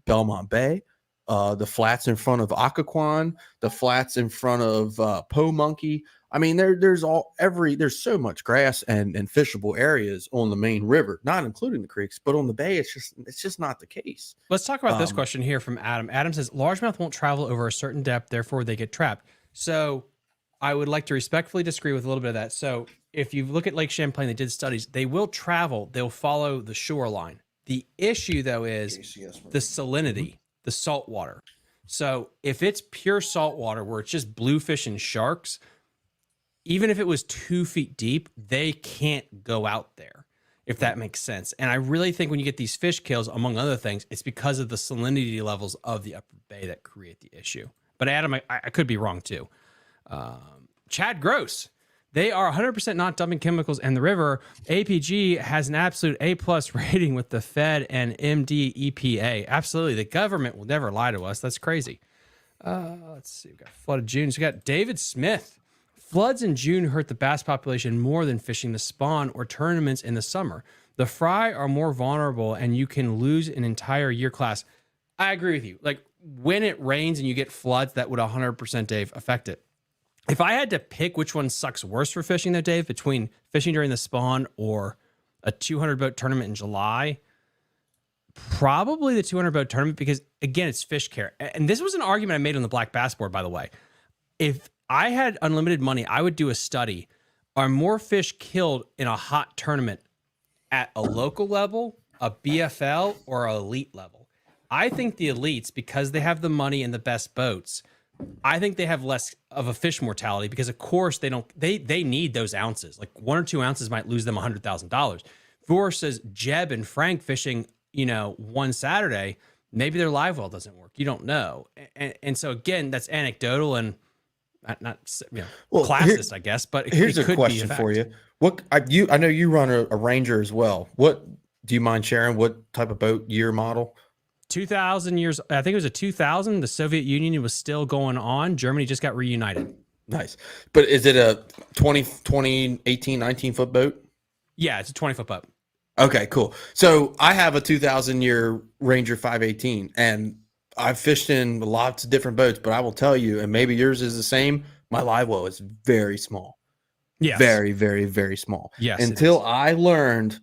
[SPEAKER 8] Belmont Bay, the flats in front of Occoquan, the flats in front of Po Monkey. I mean, there's so much grass and fishable areas on the main river, not including the creeks, but on the Bay, it's just not the case.
[SPEAKER 5] Let's talk about this question here from Adam. Adam says largemouth won't travel over a certain depth, therefore they get trapped. So I would like to respectfully disagree with a little bit of that. So if you look at Lake Champlain, they did studies. They will travel. They'll follow the shoreline. The issue, though, is the salinity, the salt water. So if it's pure salt water where it's just bluefish and sharks, even if it was 2 feet deep, they can't go out there, if that makes sense. And I really think when you get these fish kills, among other things, it's because of the salinity levels of the upper bay that create the issue. But Adam, I could be wrong too. Chad Gross, they are 100% not dumping chemicals in the river. APG has an absolute A+ rating with the Fed and MD EPA. Absolutely. The government will never lie to us. That's crazy. Let's see. We've got flooded Junes. We got David Smith. Floods in June hurt the bass population more than fishing the spawn or tournaments in the summer. The fry are more vulnerable and you can lose an entire year class. I agree with you. Like when it rains and you get floods, that would 100%, Dave, affect it. If I had to pick which one sucks worse for fishing though, Dave, between fishing during the spawn or a 200 boat tournament in July, probably the 200 boat tournament, because again, it's fish care. And this was an argument I made on the Black Bass Board, by the way. If I had unlimited money, I would do a study. Are more fish killed in a hot tournament at a local level, a BFL, or an elite level? I think the elites, because they have the money and the best boats, I think they have less of a fish mortality because, of course, they need those ounces. Like 1 or 2 ounces might lose them $100,000. Versus Jeb and Frank fishing, one Saturday, maybe their live well doesn't work. You don't know. And so, again, that's anecdotal and not classist, I guess, but
[SPEAKER 8] here's
[SPEAKER 5] it
[SPEAKER 8] a question for you. I know you run a Ranger as well. What do you mind sharing? What type of boat, year, model?
[SPEAKER 5] 2000 years. I think it was a 2000. The Soviet Union was still going on. Germany just got reunited.
[SPEAKER 8] Nice. But is it a 18, 19 foot boat?
[SPEAKER 5] Yeah, it's a 20-foot boat.
[SPEAKER 8] Okay, cool. So I have a 2000 year Ranger 518 and I've fished in lots of different boats, but I will tell you, and maybe yours is the same, my live well is very small.
[SPEAKER 5] Yes.
[SPEAKER 8] Very, very, very small.
[SPEAKER 5] Yes.
[SPEAKER 8] Until I learned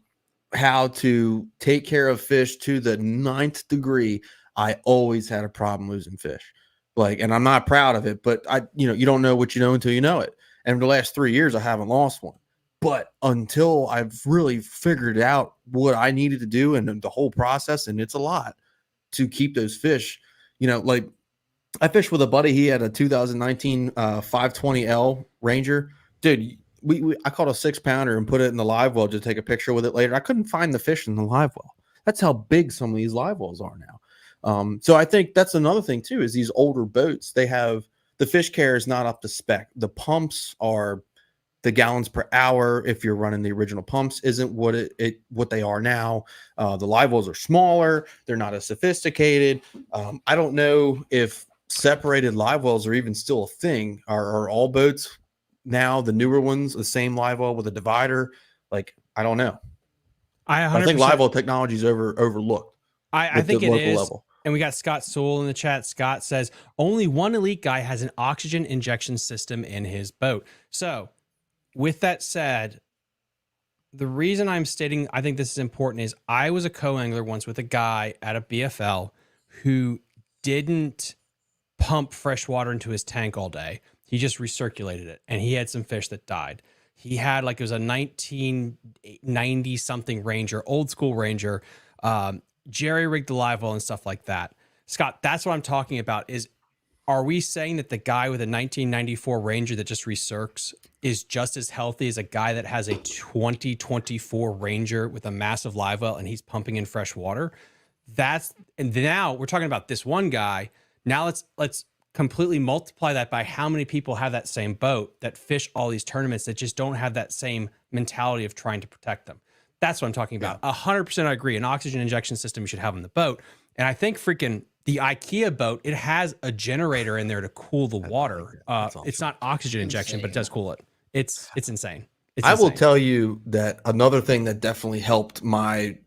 [SPEAKER 8] how to take care of fish to the 9th degree, I always had a problem losing fish. And I'm not proud of it, but you don't know what you know until you know it. And for the last 3 years, I haven't lost one. But until I've really figured out what I needed to do and the whole process, and it's a lot to keep those fish, I fished with a buddy. He had a 2019 520L Ranger. Dude, I caught a 6-pounder and put it in the live well to take a picture with it later. I couldn't find the fish in the live well. That's how big some of these live wells are now. So I think that's another thing too, is these older boats, they have the fish care is not up to spec. The pumps are the gallons per hour. If you're running the original pumps, isn't what they are now. The live wells are smaller. They're not as sophisticated. I don't know if separated live wells are even still a thing. Are all boats now, the newer ones, the same live well with a divider? I don't know. I think live well technology is overlooked.
[SPEAKER 5] I think it is. Level. And we got Scott Sewell in the chat. Scott says only one elite guy has an oxygen injection system in his boat. So with that said, the reason I'm stating I think this is important is I was a co-angler once with a guy at a BFL who didn't pump fresh water into his tank all day. He just recirculated it, and he had some fish that died. He had it was a 1990 something Ranger, old school Ranger, jerry rigged the live well and stuff like that. Scott, that's what I'm talking about. Are we saying that the guy with a 1994 Ranger that just recircs is just as healthy as a guy that has a 2024 Ranger with a massive live well and he's pumping in fresh water? And now we're talking about this one guy. Now let's completely multiply that by how many people have that same boat that fish all these tournaments that just don't have that same mentality of trying to protect them. That's what I'm talking about. 100% I agree. An oxygen injection system you should have on the boat. And I think freaking the IKEA boat, it has a generator in there to cool the water. It's not oxygen injection, but it does cool it. It's insane. It's
[SPEAKER 8] I will
[SPEAKER 5] insane.
[SPEAKER 8] tell you that another thing that definitely helped my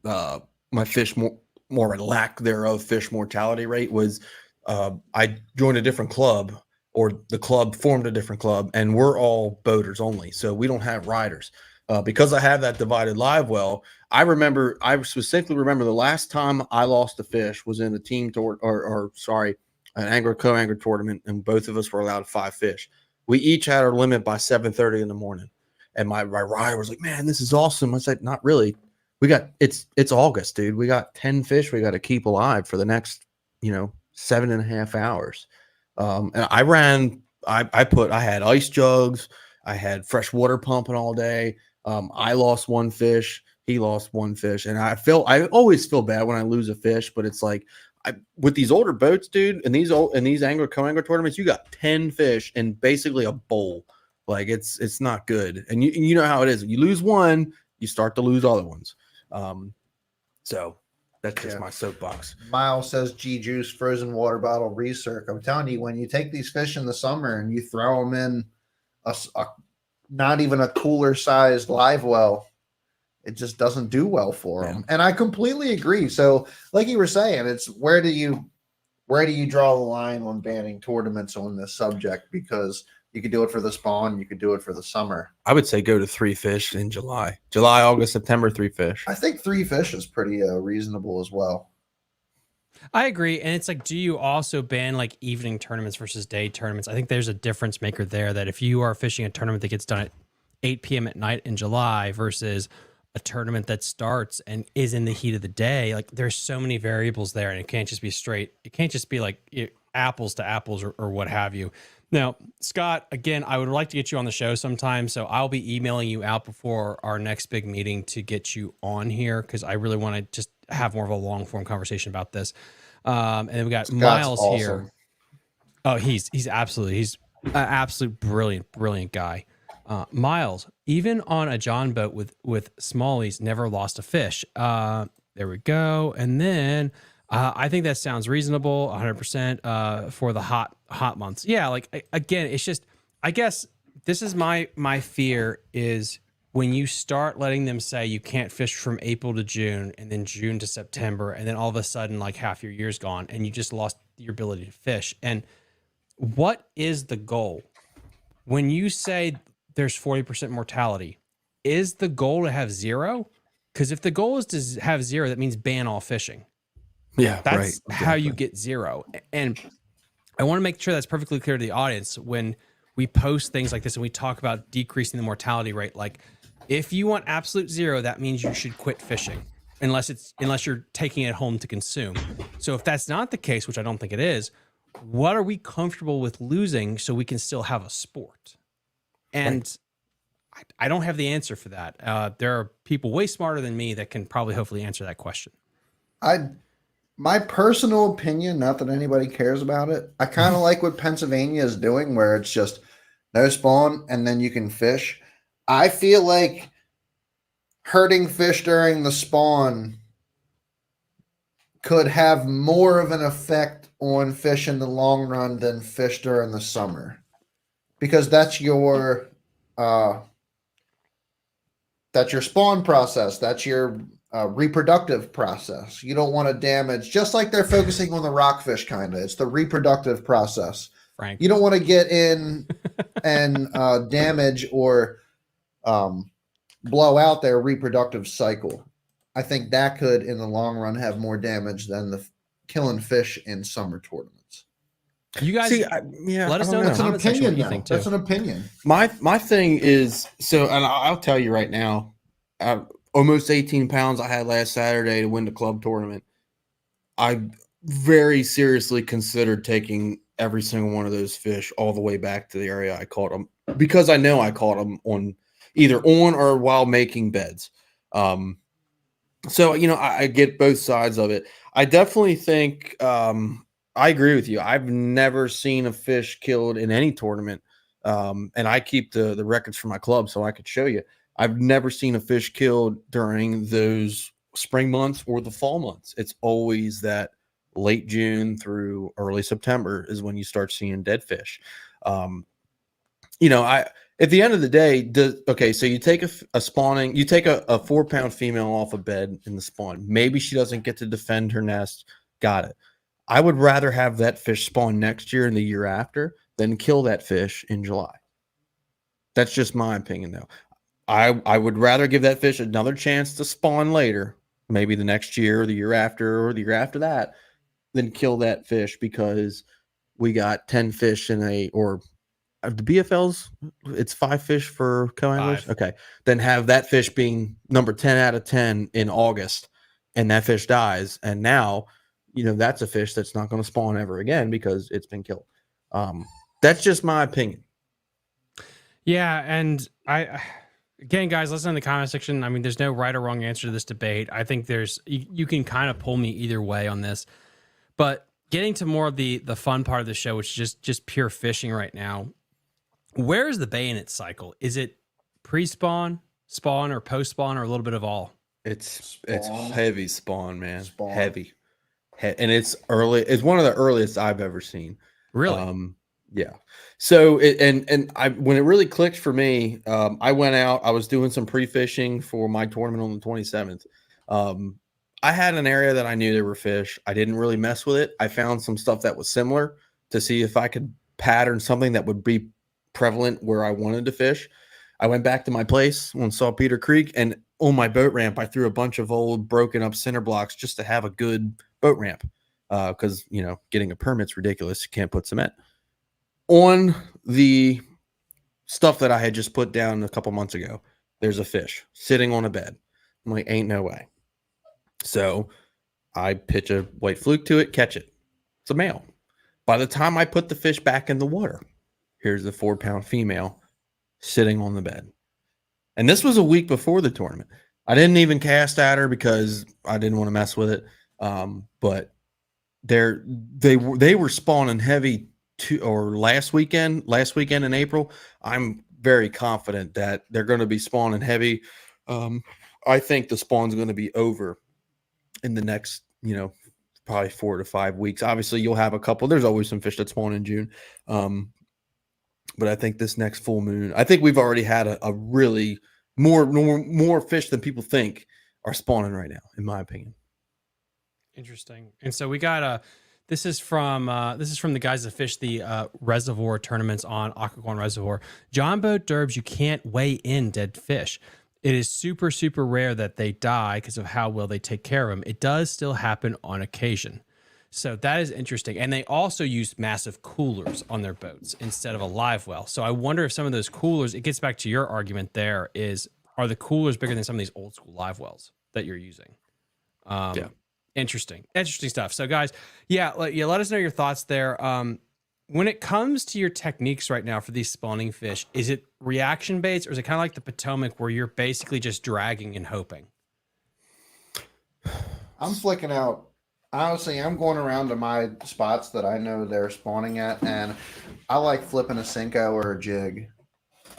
[SPEAKER 8] my fish more lack thereof fish mortality rate was I joined a different club, or the club formed a different club, and we're all boaters only, so we don't have riders. Because I have that divided live well, I specifically remember the last time I lost a fish was in a team an angler co-angler tournament, and both of us were allowed 5 fish. We each had our limit by 7:30 in the morning. And my rider was like, "Man, this is awesome." I said, "Not really. We got it's August, dude. We got 10 fish we got to keep alive for the next 7.5 hours." And I had ice jugs, I had fresh water pumping all day. I lost 1 fish, he lost 1 fish, and I always feel bad when I lose a fish, but it's like with these older boats, dude, and these angler co-angler tournaments, you got 10 fish in basically a bowl. Like it's not good. And you know how it is. When you lose one, you start to lose other ones. So that's just my soapbox.
[SPEAKER 7] Miles says G Juice frozen water bottle recirc. I'm telling you, when you take these fish in the summer and you throw them in a not even a cooler sized live well, it just doesn't do well for them. And I completely agree. So like you were saying, it's where do you draw the line on banning tournaments on this subject? Because you could do it for the spawn. You could do it for the summer.
[SPEAKER 8] I would say go to 3 fish in July, August, September, 3 fish.
[SPEAKER 7] I think 3 fish is pretty reasonable as well.
[SPEAKER 5] I agree. And it's like, do you also ban like evening tournaments versus day tournaments? I think there's a difference maker there, that if you are fishing a tournament that gets done at 8 p.m. at night in July versus a tournament that starts and is in the heat of the day, like there's so many variables there, and it can't just be straight. It can't just be like apples to apples or what have you. Now, Scott, again, I would like to get you on the show sometime, so I'll be emailing you out before our next big meeting to get you on here, because I really want to just have more of a long-form conversation about this. And then we got
[SPEAKER 7] Scott's
[SPEAKER 5] Miles
[SPEAKER 7] awesome.
[SPEAKER 5] here. Oh, he's an absolute brilliant guy. Miles, even on a John boat with smallies, never lost a fish. There we go. And then I think that sounds reasonable, 100% for the hot months. Yeah, like again, it's just, I guess this is my fear is when you start letting them say you can't fish from April to June and then June to September, and then all of a sudden like half your year's gone and you just lost your ability to fish. And what is the goal? When you say there's 40% mortality, is the goal to have 0? Because if the goal is to have 0, that means ban all fishing.
[SPEAKER 8] Yeah,
[SPEAKER 5] That's
[SPEAKER 8] right. Exactly.
[SPEAKER 5] how you get 0. And I want to make sure that's perfectly clear to the audience when we post things like this and we talk about decreasing the mortality rate. Like, if you want absolute 0, that means you should quit fishing unless you're taking it home to consume. So if that's not the case, which I don't think it is, what are we comfortable with losing so we can still have a sport? And I don't have the answer for that. There are people way smarter than me that can probably hopefully answer that question.
[SPEAKER 7] My personal opinion, not that anybody cares about it, I kind of like what Pennsylvania is doing, where it's just no spawn and then you can fish. I feel like herding fish during the spawn could have more of an effect on fish in the long run than fish during the summer, because that's your spawn process. That's your reproductive process. You don't want to damage, just like they're focusing on the rockfish, kind of. It's the reproductive process.
[SPEAKER 5] Frank,
[SPEAKER 7] you don't want to get in and damage or blow out their reproductive cycle. I think that could, in the long run, have more damage than the killing fish in summer tournaments.
[SPEAKER 5] You guys, let us know in the
[SPEAKER 7] That's an
[SPEAKER 5] comment section what
[SPEAKER 7] opinion.
[SPEAKER 5] you think too.
[SPEAKER 7] That's an opinion.
[SPEAKER 8] My thing is, so, and I'll tell you right now, almost 18 pounds I had last Saturday to win the club tournament. I very seriously considered taking every single one of those fish all the way back to the area I caught them, because I know I caught them either on or while making beds. So, I get both sides of it. I definitely think, I agree with you. I've never seen a fish killed in any tournament. And I keep the records for my club so I could show you. I've never seen a fish killed during those spring months or the fall months. It's always that late June through early September is when you start seeing dead fish. I at the end of the day, so you take a spawning, you take a 4-pound female off a bed in the spawn. Maybe she doesn't get to defend her nest. Got it. I would rather have that fish spawn next year and the year after than kill that fish in July. That's just my opinion, though. I would rather give that fish another chance to spawn later, maybe the next year or the year after or the year after that, than kill that fish because we got 10 fish or the BFLs, it's 5 fish for co-anglers. Okay. Then have that fish being number 10 out of 10 in August and that fish dies. And now, that's a fish that's not going to spawn ever again because it's been killed. That's just my opinion.
[SPEAKER 5] Yeah. And again, guys, listen in the comment section. I mean, there's no right or wrong answer to this debate. I think you can kind of pull me either way on this, but getting to more of the fun part of the show, which is just pure fishing right now. Where is the bay in its cycle? Is it pre-spawn, spawn, or post-spawn, or a little bit of all?
[SPEAKER 8] It's heavy spawn, man. Heavy. And it's early. It's one of the earliest I've ever seen.
[SPEAKER 5] Really?
[SPEAKER 8] Yeah. So when it really clicked for me, I went out. I was doing some pre-fishing for my tournament on the 27th. I had an area that I knew there were fish. I didn't really mess with it. I found some stuff that was similar to see if I could pattern something that would be prevalent where I wanted to fish. I went back to my place on Saltpeter Creek, and on my boat ramp, I threw a bunch of old broken up center blocks just to have a good boat ramp. Because, getting a permit's ridiculous. You can't put cement on the stuff that I had just put down a couple months ago. There's a fish sitting on a bed. I'm like, ain't no way. So I pitch a white fluke to it, catch it. It's a male. By the time I put the fish back in the water, here's the 4-pound female sitting on the bed. And this was a week before the tournament. I didn't even cast at her because I didn't want to mess with it. But they were spawning heavy last weekend in April. I'm very confident that they're going to be spawning heavy. I think the spawn's going to be over in the next, probably 4 to 5 weeks. Obviously, you'll have a couple. There's always some fish that spawn in June. But I think this next full moon, I think we've already had a really more fish than people think are spawning right now, in my opinion.
[SPEAKER 5] Interesting. And so we got this is from the guys that fish the reservoir tournaments on Occoquan Reservoir. John Boat Derbs, you can't weigh in dead fish. It is super, super rare that they die because of how well they take care of them. It does still happen on occasion. So that is interesting. And they also use massive coolers on their boats instead of a live well. So I wonder if some of those coolers, it gets back to your argument there, are the coolers bigger than some of these old school live wells that you're using? Yeah. Interesting stuff. So guys, let us know your thoughts there. When it comes to your techniques right now for these spawning fish, is it reaction based or is it kind of like the Potomac where you're basically just dragging and hoping?
[SPEAKER 7] I'm flicking out. Honestly, I'm going around to my spots that I know they're spawning at, and I like flipping a Cinco or a jig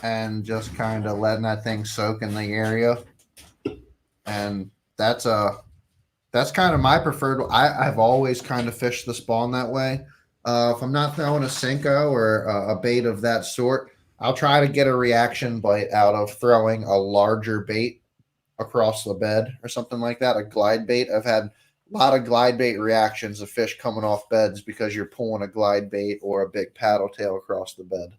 [SPEAKER 7] and just kind of letting that thing soak in the area. And that's kind of my preferred. I've always kind of fished the spawn that way. If I'm not throwing a Cinco or a bait of that sort, I'll try to get a reaction bite out of throwing a larger bait across the bed or something like that, a glide bait. I've had a lot of glide bait reactions of fish coming off beds because you're pulling a glide bait or a big paddle tail across the bed.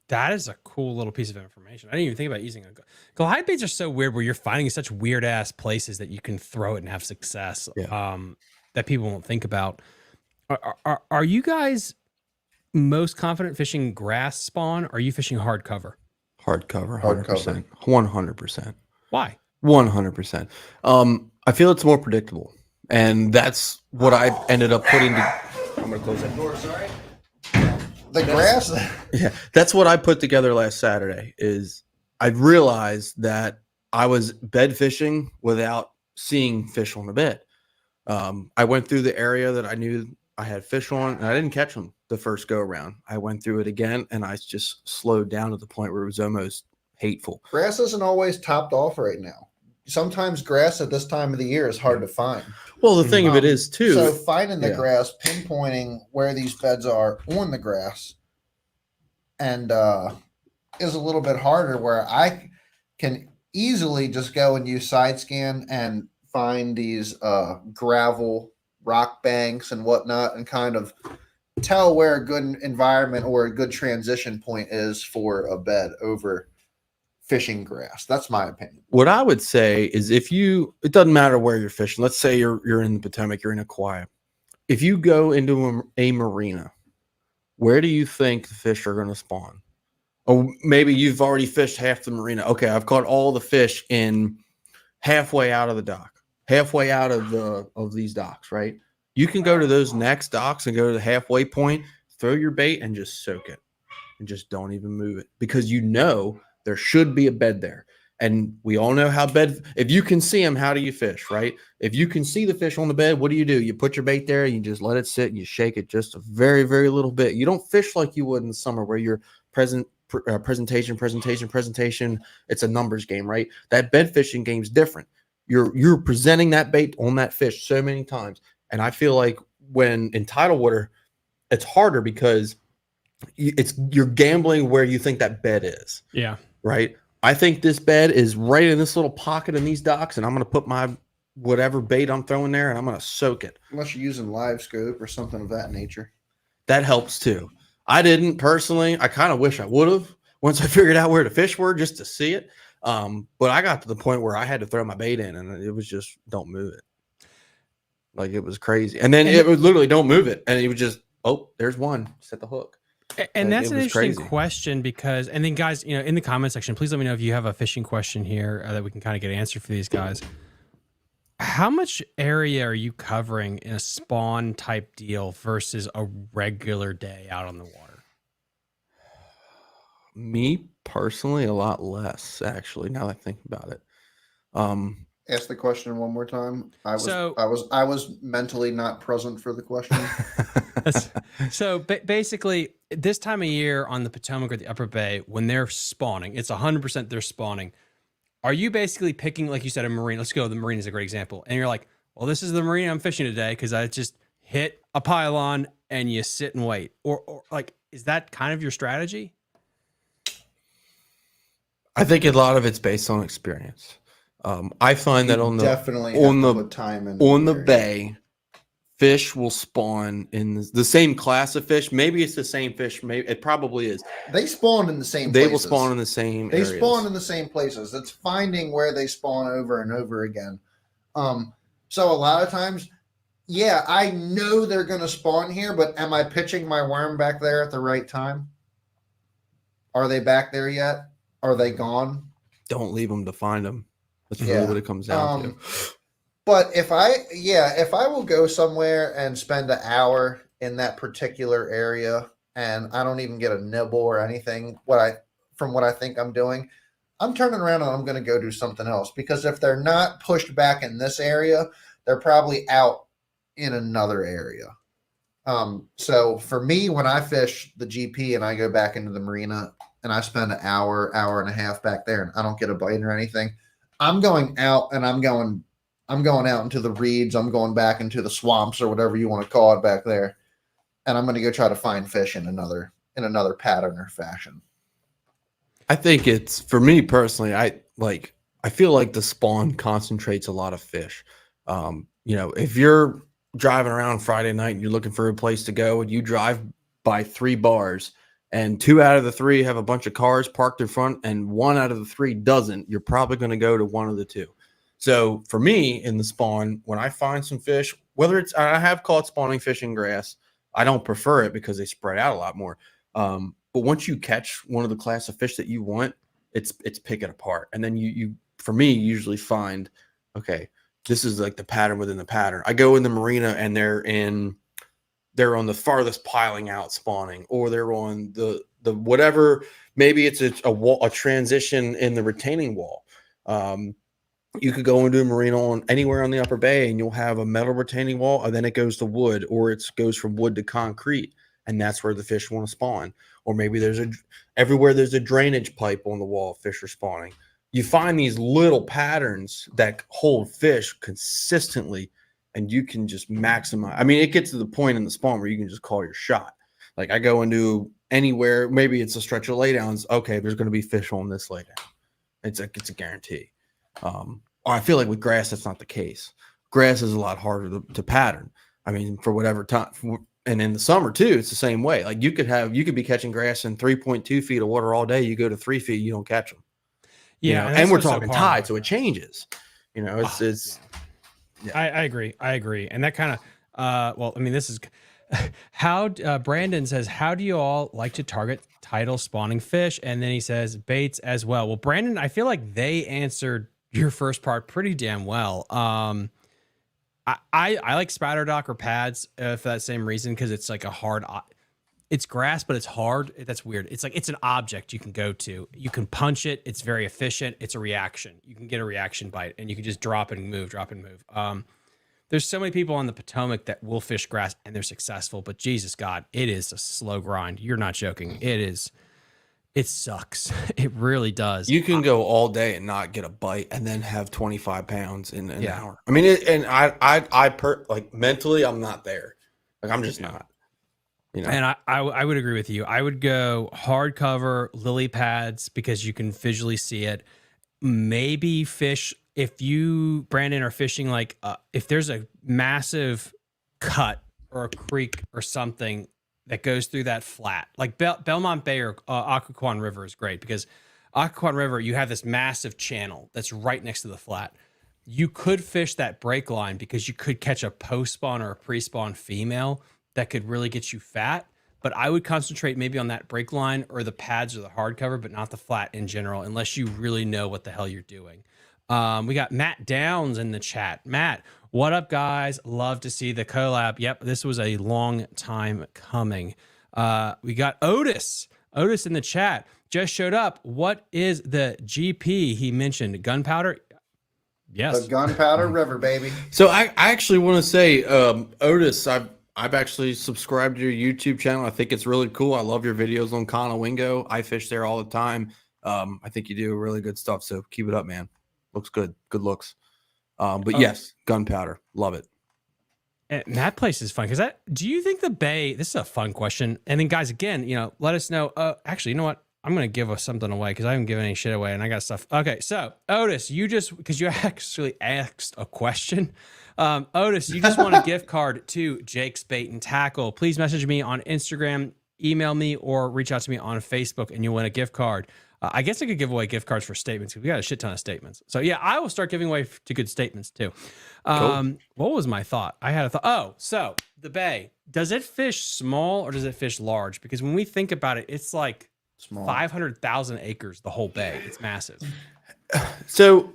[SPEAKER 5] That is a cool little piece of information. I didn't even think about using a glide baits. Are so weird where you're finding such weird ass places that you can throw it and have success.
[SPEAKER 8] Yeah.
[SPEAKER 5] That people won't think about. Are you guys most confident fishing grass spawn? Or are you fishing hard cover?
[SPEAKER 8] Hard cover, 100%. 100%.
[SPEAKER 5] Why?
[SPEAKER 8] 100%. I feel it's more predictable. And that's what I ended up putting I'm going to close that door, sorry.
[SPEAKER 7] The grass?
[SPEAKER 8] Yeah, that's what I put together last Saturday is I realized that I was bed fishing without seeing fish on the bed. I went through the area that I knew I had fish on, and I didn't catch them the first go around. I went through it again, and I just slowed down to the point where it was almost hateful.
[SPEAKER 7] Grass isn't always topped off right now. Sometimes grass at this time of the year is hard to find.
[SPEAKER 8] Well, the thing of it is too.
[SPEAKER 7] So finding the
[SPEAKER 8] Yeah.
[SPEAKER 7] grass, pinpointing where these beds are on the grass, and is a little bit harder. Where I can easily just go and use side scan and find these gravel rock banks and whatnot, and kind of tell where a good environment or a good transition point is for a bed over fishing grass. That's my opinion.
[SPEAKER 8] What I would say is it doesn't matter where you're fishing. Let's say you're in the Potomac, you're in Aquia. If you go into a marina, where do you think the fish are going to spawn? Or maybe you've already fished half the marina. Okay, I've caught all the fish in halfway out of the dock, halfway out of these docks, right? You can go to those next docks and go to the halfway point, throw your bait, and just soak it, and just don't even move it, because you know there should be a bed there. And we all know how if you can see them, how do you fish, right? If you can see the fish on the bed, what do? You put your bait there, you just let it sit, and you shake it just a very, very little bit. You don't fish like you would in the summer where you're presentation. It's a numbers game, right? That bed fishing game is different. You're presenting that bait on that fish so many times. And I feel like when in tidal water, it's harder because you're gambling where you think that bed is.
[SPEAKER 5] Yeah.
[SPEAKER 8] Right. I think this bed is right in this little pocket in these docks, and I'm going to put my whatever bait I'm throwing there, and I'm going to soak it.
[SPEAKER 7] Unless you're using live scope or something of that nature.
[SPEAKER 8] That helps too. I didn't personally. I kind of wish I would have once I figured out where the fish were just to see it. But I got to the point where I had to throw my bait in, and it was just don't move it. Like, it was crazy. And then it was literally don't move it. And it was just, oh, there's one. Set the hook.
[SPEAKER 5] And that's an interesting
[SPEAKER 8] crazy
[SPEAKER 5] question, because, and then guys, in the comment section, please let me know if you have a fishing question here that we can kind of get an answer for these guys. How much area are you covering in a spawn type deal versus a regular day out on the water?
[SPEAKER 8] Me personally, a lot less, actually, now that I think about it.
[SPEAKER 7] Ask the question one more time. I was mentally not present for the question.
[SPEAKER 5] So basically, this time of year on the Potomac or the Upper Bay, when they're spawning, it's 100% they're spawning. Are you basically picking, like you said, a marina? Let's go. The marina is a great example. And you're like, well, this is the marina I'm fishing today because I just hit a pylon, and you sit and wait. Or like, is that kind of your strategy?
[SPEAKER 8] I think a lot of it's based on experience. I find that on the bay, fish will spawn in the same class of fish. Maybe it's the same fish. Maybe it probably is.
[SPEAKER 7] They spawn in the same
[SPEAKER 8] They
[SPEAKER 7] places.
[SPEAKER 8] will spawn in the same
[SPEAKER 7] They
[SPEAKER 8] areas.
[SPEAKER 7] spawn in the same places. It's finding where they spawn over and over again. So a lot of times, yeah, I know they're going to spawn here, but am I pitching my worm back there at the right time? Are they back there yet? Are they gone?
[SPEAKER 8] Don't leave them to find them. That's really what it comes down to.
[SPEAKER 7] But if I will go somewhere and spend an hour in that particular area and I don't even get a nibble or anything, from what I think I'm doing, I'm turning around and I'm going to go do something else, because if they're not pushed back in this area, they're probably out in another area. So for me, when I fish the GP and I go back into the marina and I spend an hour and a half back there and I don't get a bite or anything, I'm going out and I'm going out into the reeds. I'm going back into the swamps or whatever you want to call it back there. And I'm going to go try to find fish in another pattern or fashion.
[SPEAKER 8] I think it's, for me personally, I feel like the spawn concentrates a lot of fish. If you're driving around Friday night and you're looking for a place to go and you drive by 3 bars and 2 out of the 3 have a bunch of cars parked in front and 1 out of the 3 doesn't, you're probably going to go to one of the 2. So for me in the spawn, when I find some fish, I have caught spawning fish in grass. I don't prefer it because they spread out a lot more. But once you catch one of the class of fish that you want, it's pick it apart. And then you for me, usually find, okay, this is like the pattern within the pattern. I go in the marina and they're on the farthest piling out spawning, or they're on the whatever, maybe it's a transition in the retaining wall. You could go into a marina on anywhere on the Upper Bay and you'll have a metal retaining wall, and then it goes to wood, or it goes from wood to concrete, and that's where the fish want to spawn. or maybe everywhere there's a drainage pipe on the wall, fish are spawning. You find these little patterns that hold fish consistently, and you can just maximize. I mean, it gets to the point in the spawn where you can just call your shot. Like I go into anywhere, maybe it's a stretch of laydowns. Okay, there's going to be fish on this laydown. It's a guarantee. I feel like with grass, that's not the case. Grass is a lot harder to pattern. I mean, for whatever time, and in the summer too, it's the same way. Like you could be catching grass in 3.2 feet of water all day. You go to 3 feet, you don't catch them.
[SPEAKER 5] Yeah,
[SPEAKER 8] and we're talking tide, so it changes.
[SPEAKER 5] I agree. And that kind of, well, I mean, this is how Brandon says, how do you all like to target tidal spawning fish? And then he says baits as well. Well, Brandon, I feel like they answered your first part pretty damn well. I like spatter dock or pads for that same reason, because it's like a hard, it's grass, but it's hard. That's weird. It's like it's an object you can go to. You can punch it. It's very efficient. It's a reaction. You can get a reaction bite, and you can just drop and move, drop and move. There's so many people on the Potomac that will fish grass and they're successful, but Jesus God, it is a slow grind. You're not joking. It is. It sucks. It really does.
[SPEAKER 8] You can go all day and not get a bite, and then have 25 pounds in an hour. I mean, like mentally, I'm not there. Like I'm just not.
[SPEAKER 5] And I would agree with you. I would go hardcover lily pads because you can visually see it. Maybe fish if you, Brandon, are fishing like if there's a massive cut or a creek or something that goes through that flat, like Belmont Bay or Occoquan River is great, because Occoquan River, you have this massive channel that's right next to the flat. You could fish that break line because you could catch a post spawn or a pre-spawn female that could really get you fat. But I would concentrate maybe on that break line or the pads or the hardcover, but not the flat in general, unless you really know what the hell you're doing. We got Matt Downs in the chat. Matt, what up, guys? Love to see the collab. Yep, this was a long time coming. We got Otis. Otis in the chat just showed up. What is the GP he mentioned? Gunpowder? Yes.
[SPEAKER 7] The Gunpowder River, baby.
[SPEAKER 8] So I actually want to say, Otis, I've actually subscribed to your YouTube channel. I think it's really cool. I love your videos on Conowingo. I fish there all the time. I think you do really good stuff. So keep it up, man. Looks good. Good looks. But yes, Gunpowder. Love it.
[SPEAKER 5] And that place is fun. Do you think the bay, this is a fun question. And then guys, again, let us know. Actually, you know what? I'm going to give us something away because I haven't given any shit away and I got stuff. Okay. So Otis, because you actually asked a question. Otis, you just want a gift card to Jake's Bait and Tackle. Please message me on Instagram, email me, or reach out to me on Facebook and you'll win a gift card. I guess I could give away gift cards for statements because we got a shit ton of statements. So yeah, I will start giving away to good statements too. Cool. What was my thought? I had a thought. Oh, so the bay, does it fish small or does it fish large? Because when we think about it, it's like small. 500,000 acres, the whole bay. It's massive.
[SPEAKER 8] So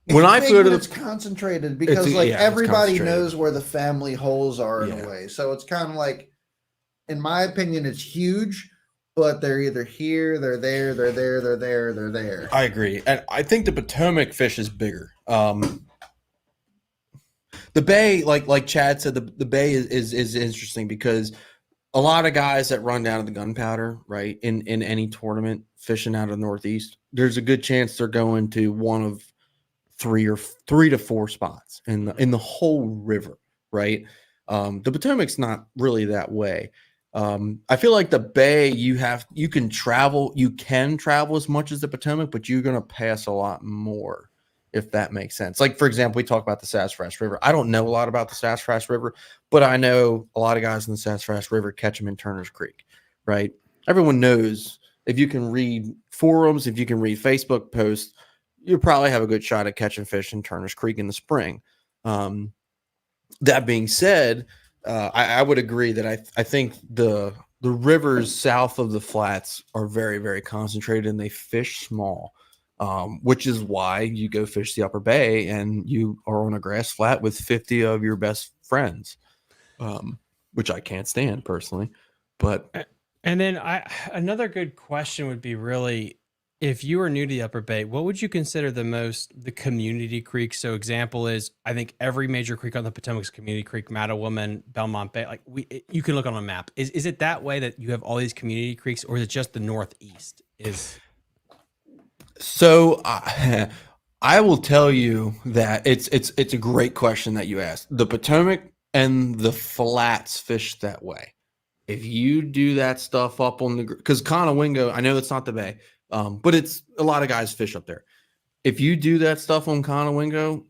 [SPEAKER 8] when I flew to
[SPEAKER 7] it's concentrated because everybody knows where the family holes are in a way. So it's kind of like, in my opinion, it's huge. But they're either here, they're there, they're there, they're there, they're there.
[SPEAKER 8] I agree. And I think the Potomac fish is bigger. The bay, like Chad said, the bay is interesting because a lot of guys that run down to the Gunpowder, right, in any tournament fishing out of the Northeast, there's a good chance they're going to one of three to four spots in the whole river, right? The Potomac's not really that way. I feel like the bay, you can travel as much as the Potomac, but you're going to pass a lot more, if that makes sense. Like, for example, we talk about the Sassafras River. I don't know a lot about the Sassafras River, but I know a lot of guys in the Sassafras River catch them in Turner's Creek, right? Everyone knows if you can read forums, if you can read Facebook posts, you probably have a good shot at catching fish in Turner's Creek in the spring. That being said, I would agree that I think the rivers south of the flats are very, very concentrated and they fish small, which is why you go fish the upper bay and you are on a grass flat with 50 of your best friends, which I can't stand personally. But
[SPEAKER 5] and then another good question would be really, If you are new to the Upper Bay, what would you consider the community creeks? So example is, I think every major creek on the Potomac is community creek, Mattawoman, Belmont Bay. Like you can look on a map. Is it that way that you have all these community creeks, or is it just the Northeast?
[SPEAKER 8] So I will tell you that it's a great question that you asked. The Potomac and the flats fish that way. If you do that stuff up on the, because Conowingo, I know it's not the bay, but it's a lot of guys fish up there. If you do that stuff on Conowingo,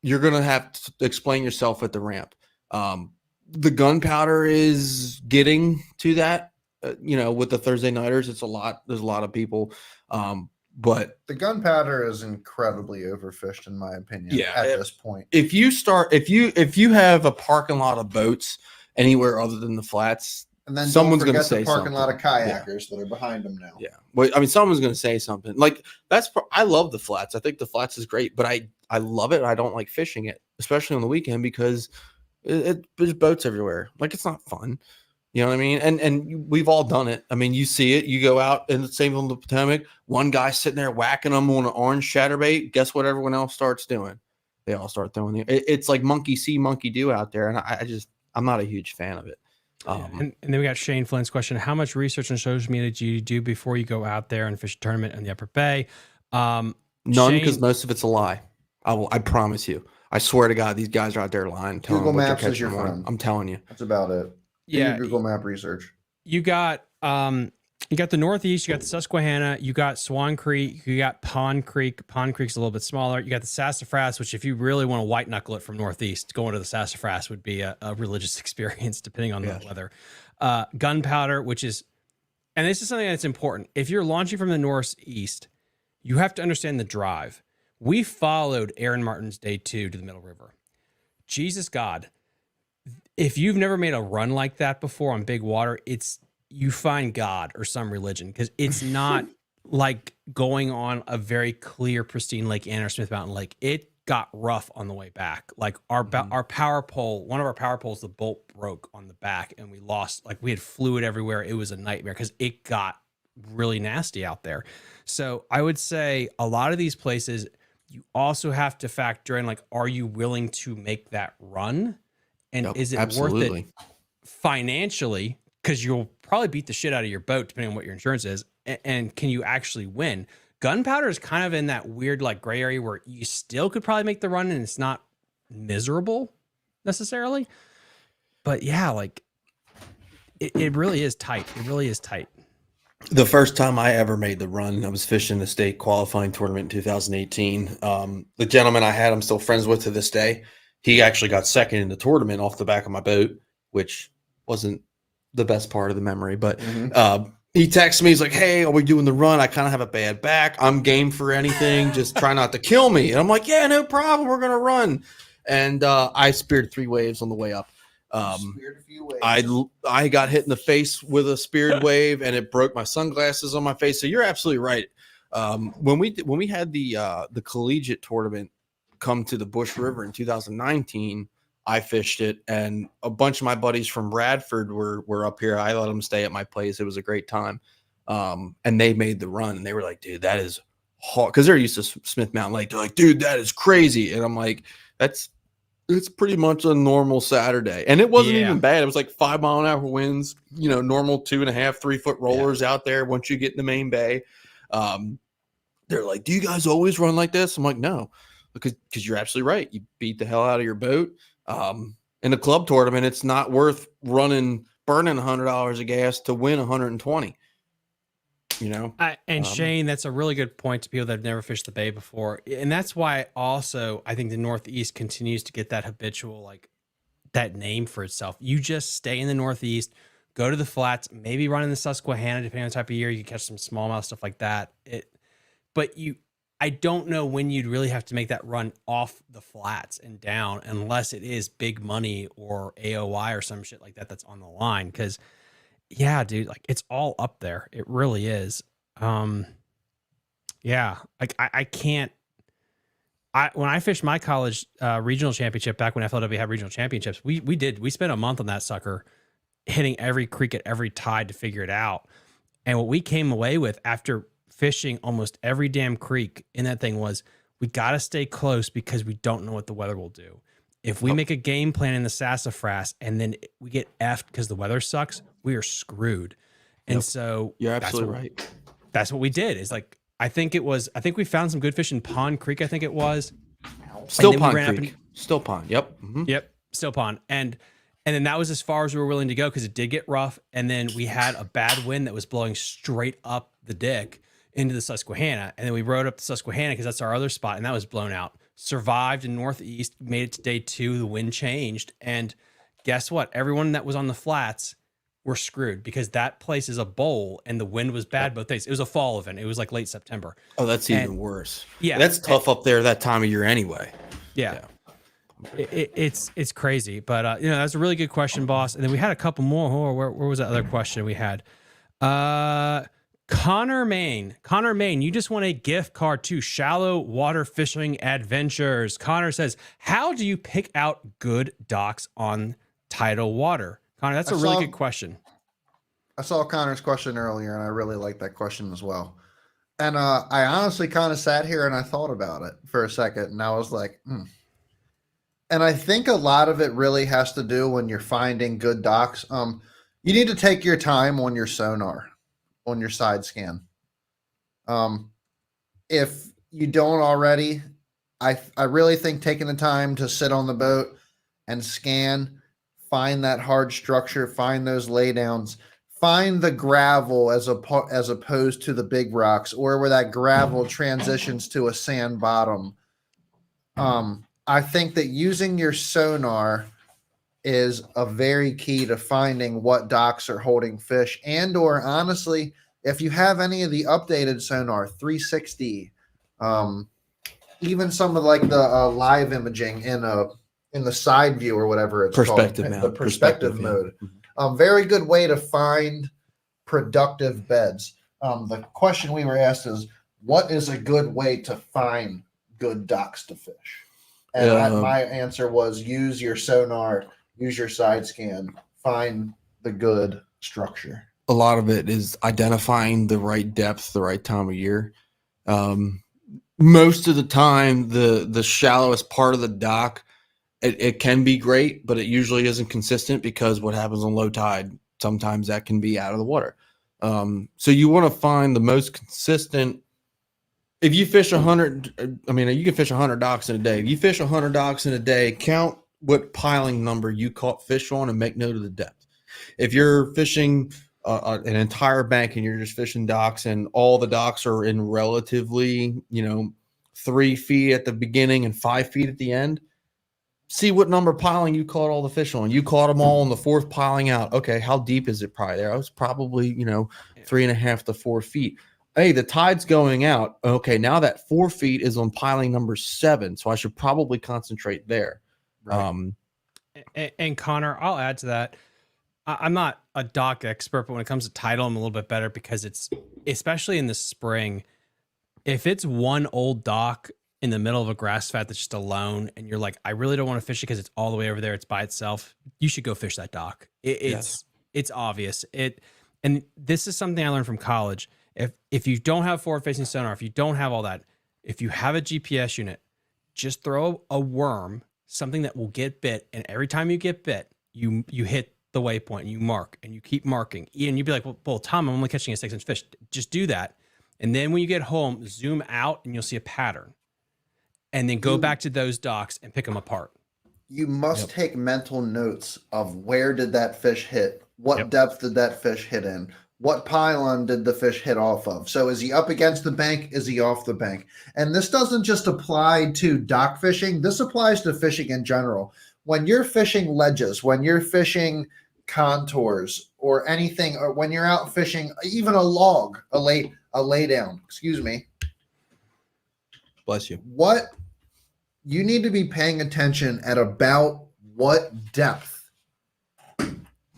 [SPEAKER 8] you're gonna have to explain yourself at the ramp. The gunpowder is getting to that. With the Thursday nighters, it's a lot. There's a lot of people, but
[SPEAKER 7] The gunpowder is incredibly overfished, in my opinion.
[SPEAKER 8] Yeah,
[SPEAKER 7] at this point.
[SPEAKER 8] if you have a parking lot of boats anywhere other than the flats,
[SPEAKER 7] And then
[SPEAKER 8] someone's
[SPEAKER 7] going
[SPEAKER 8] gonna
[SPEAKER 7] to
[SPEAKER 8] say
[SPEAKER 7] the parking lot of
[SPEAKER 8] something.
[SPEAKER 7] kayakers that are behind them now.
[SPEAKER 8] yeah. Well, I mean, someone's going to say something like I love the flats. I think the flats is great, but I love it. I don't like fishing it, especially on the weekend, because there's boats everywhere. Like, it's not fun. You know what I mean? And we've all done it. I mean, you see it. You go out, and the same on the Potomac. One guy's sitting there whacking them on an orange chatterbait. Guess what? Everyone else starts doing. They all start throwing it's like monkey see, monkey do out there, and I'm not a huge fan of it.
[SPEAKER 5] And then we got Shane Flynn's question: how much research on social media do you do before you go out there and fish a tournament in the Upper Bay?
[SPEAKER 8] None, because most of it's a lie. I promise you. I swear to God, these guys are out there lying.
[SPEAKER 7] Google Maps is your friend.
[SPEAKER 8] I'm telling you.
[SPEAKER 7] That's about it. Do your Google Map research.
[SPEAKER 5] You got the Northeast, you got the Susquehanna, you got Swan Creek, you got Pond Creek. Pond Creek's a little bit smaller. You got the Sassafras, which if you really want to white knuckle it from Northeast, going to the Sassafras would be a religious experience depending on the weather. Gunpowder, which is, and this is something that's important. If you're launching from the Northeast, you have to understand the drive. We followed Aaron Martin's day 2 to the Middle River. Jesus God. If you've never made a run like that before on big water, you find God or some religion, because it's not like going on a very clear, pristine Lake Anne or Smith Mountain Lake. It got rough on the way back. Like our power pole, one of our power poles, the bolt broke on the back, and we lost. Like, we had fluid everywhere. It was a nightmare because it got really nasty out there. So I would say a lot of these places, you also have to factor in, like, are you willing to make that run? And is it worth it financially? Because you'll probably beat the shit out of your boat, depending on what your insurance is. And can you actually win? Gunpowder is kind of in that weird, like, gray area where you still could probably make the run, and it's not miserable necessarily. But yeah, like, it really is tight. It really is tight.
[SPEAKER 8] The first time I ever made the run, I was fishing the state qualifying tournament in 2018. The gentleman I had, I'm still friends with to this day. He actually got second in the tournament off the back of my boat, which wasn't the best part of the memory. But he texted me. He's like, "Hey, are we doing the run? I kind of have a bad back. I'm game for anything. Just try not to kill me." And I'm like, "Yeah, no problem. We're going to run." And I speared 3 waves on the way up. I got hit in the face with a speared wave, and it broke my sunglasses on my face. So you're absolutely right. When we had the collegiate tournament come to the Bush River in 2019, I fished it, and a bunch of my buddies from Radford were up here. I let them stay at my place. It was a great time. And they made the run, and they were like, "Dude, that is hard," because they're used to Smith Mountain Lake. They're like, "Dude, that is crazy." And I'm like, it's pretty much a normal Saturday. And it wasn't even bad. It was like 5 mile an hour winds, normal 2.5, 3 foot rollers out there once you get in the main bay. They're like, "Do you guys always run like this?" I'm like, "No." Because you're absolutely right. You beat the hell out of your boat. In a club tournament, it's not worth burning $100 of gas to win 120.
[SPEAKER 5] And Shane, that's a really good point to people that have never fished the bay before. And that's why also I think the Northeast continues to get that habitual, like, that name for itself. You just stay in the Northeast, go to the flats, maybe run in the Susquehanna, depending on the type of year. You can catch some smallmouth, stuff like that. I don't know when you'd really have to make that run off the flats and down, unless it is big money or AOI or some shit like that that's on the line. Because, yeah, dude, like, it's all up there. It really is. Yeah, like, I can't. When I fished my college regional championship back when FLW had regional championships, we spent a month on that sucker, hitting every creek at every tide to figure it out. And what we came away with after fishing almost every damn creek in that thing was, we got to stay close because we don't know what the weather will do. If we make a game plan in the sassafras and then we get effed because the weather sucks, we are screwed. And so
[SPEAKER 8] You're absolutely right.
[SPEAKER 5] That's what we did. Is like, I think we found some good fish in Pond Creek. I think it was
[SPEAKER 8] Still Pond Creek. Still Pond. Yep. Mm-hmm.
[SPEAKER 5] Yep. Still Pond. And then that was as far as we were willing to go because it did get rough. And then we had a bad wind that was blowing straight up the dick into the Susquehanna. And then we rode up the Susquehanna because that's our other spot. And that was blown out. Survived in Northeast, made it to day 2. The wind changed. And guess what? Everyone that was on the flats were screwed because that place is a bowl and the wind was bad both days. It was a fall event. It was like late September.
[SPEAKER 8] Oh, that's even worse.
[SPEAKER 5] Yeah.
[SPEAKER 8] That's tough up there that time of year anyway.
[SPEAKER 5] Yeah. It's crazy, but that's a really good question, boss. And then we had a couple more. Where was that other question we had? Connor Main, you just won a gift card to Shallow Water Fishing Adventures. Connor says, how do you pick out good docks on tidal water? Connor, that's a really good question.
[SPEAKER 7] I saw Connor's question earlier, and I really like that question as well. And I honestly kind of sat here and I thought about it for a second, and I was like, And I think a lot of it really has to do when you're finding good docks. You need to take your time on your sonar, on your side scan. If you don't already, I really think taking the time to sit on the boat and scan, find that hard structure, find those laydowns, find the gravel as opposed to the big rocks, or where that gravel transitions to a sand bottom. I think that using your sonar is a very key to finding what docks are holding fish, and or honestly, if you have any of the updated sonar, 360, even some of like the live imaging in the side view or whatever it's
[SPEAKER 8] perspective
[SPEAKER 7] called,
[SPEAKER 8] mode.
[SPEAKER 7] the perspective mode. Very good way to find productive beds. The question we were asked is, what is a good way to find good docks to fish? And my answer was, use your sonar, use your side scan, find the good structure.
[SPEAKER 8] A lot of it is identifying the right depth, the right time of year. Most of the time, the shallowest part of the dock, it can be great, but it usually isn't consistent because what happens on low tide, sometimes that can be out of the water. So you want to find the most consistent. If you fish 100, you can fish 100 docks in a day. If you fish 100 docks in a day, count what piling number you caught fish on and make note of the depth. If you're fishing an entire bank and you're just fishing docks and all the docks are in relatively, 3 feet at the beginning and 5 feet at the end, see what number piling you caught all the fish on. You caught them all on the 4th piling out. Okay, how deep is it probably there? I was probably, 3.5 to 4 feet. Hey, the tide's going out. Okay, now that 4 feet is on piling number 7, so I should probably concentrate there.
[SPEAKER 5] Right. And Connor, I'll add to that. I'm not a dock expert, but when it comes to tidal, I'm a little bit better because it's, especially in the spring, if it's one old dock in the middle of a grass fat that's just alone, and you're like, I really don't want to fish it because it's all the way over there, it's by itself, you should go fish that dock. It's obvious. And this is something I learned from college. If you don't have forward-facing sonar, if you don't have all that, if you have a GPS unit, just throw a worm, something that will get bit, and every time you get bit, you hit the waypoint, and you mark, and you keep marking. And you'd be like, well, Tom, I'm only catching a 6-inch fish. Just do that. And then when you get home, zoom out, and you'll see a pattern. And then go back to those docks and pick them apart.
[SPEAKER 7] You must take mental notes of where did that fish hit? What depth did that fish hit in? What pylon did the fish hit off of? So is he up against the bank? Is he off the bank? And this doesn't just apply to dock fishing. This applies to fishing in general. When you're fishing ledges, when you're fishing contours or anything, or when you're out fishing, even a log, a lay down, excuse me.
[SPEAKER 8] Bless you.
[SPEAKER 7] What you need to be paying attention at about what depth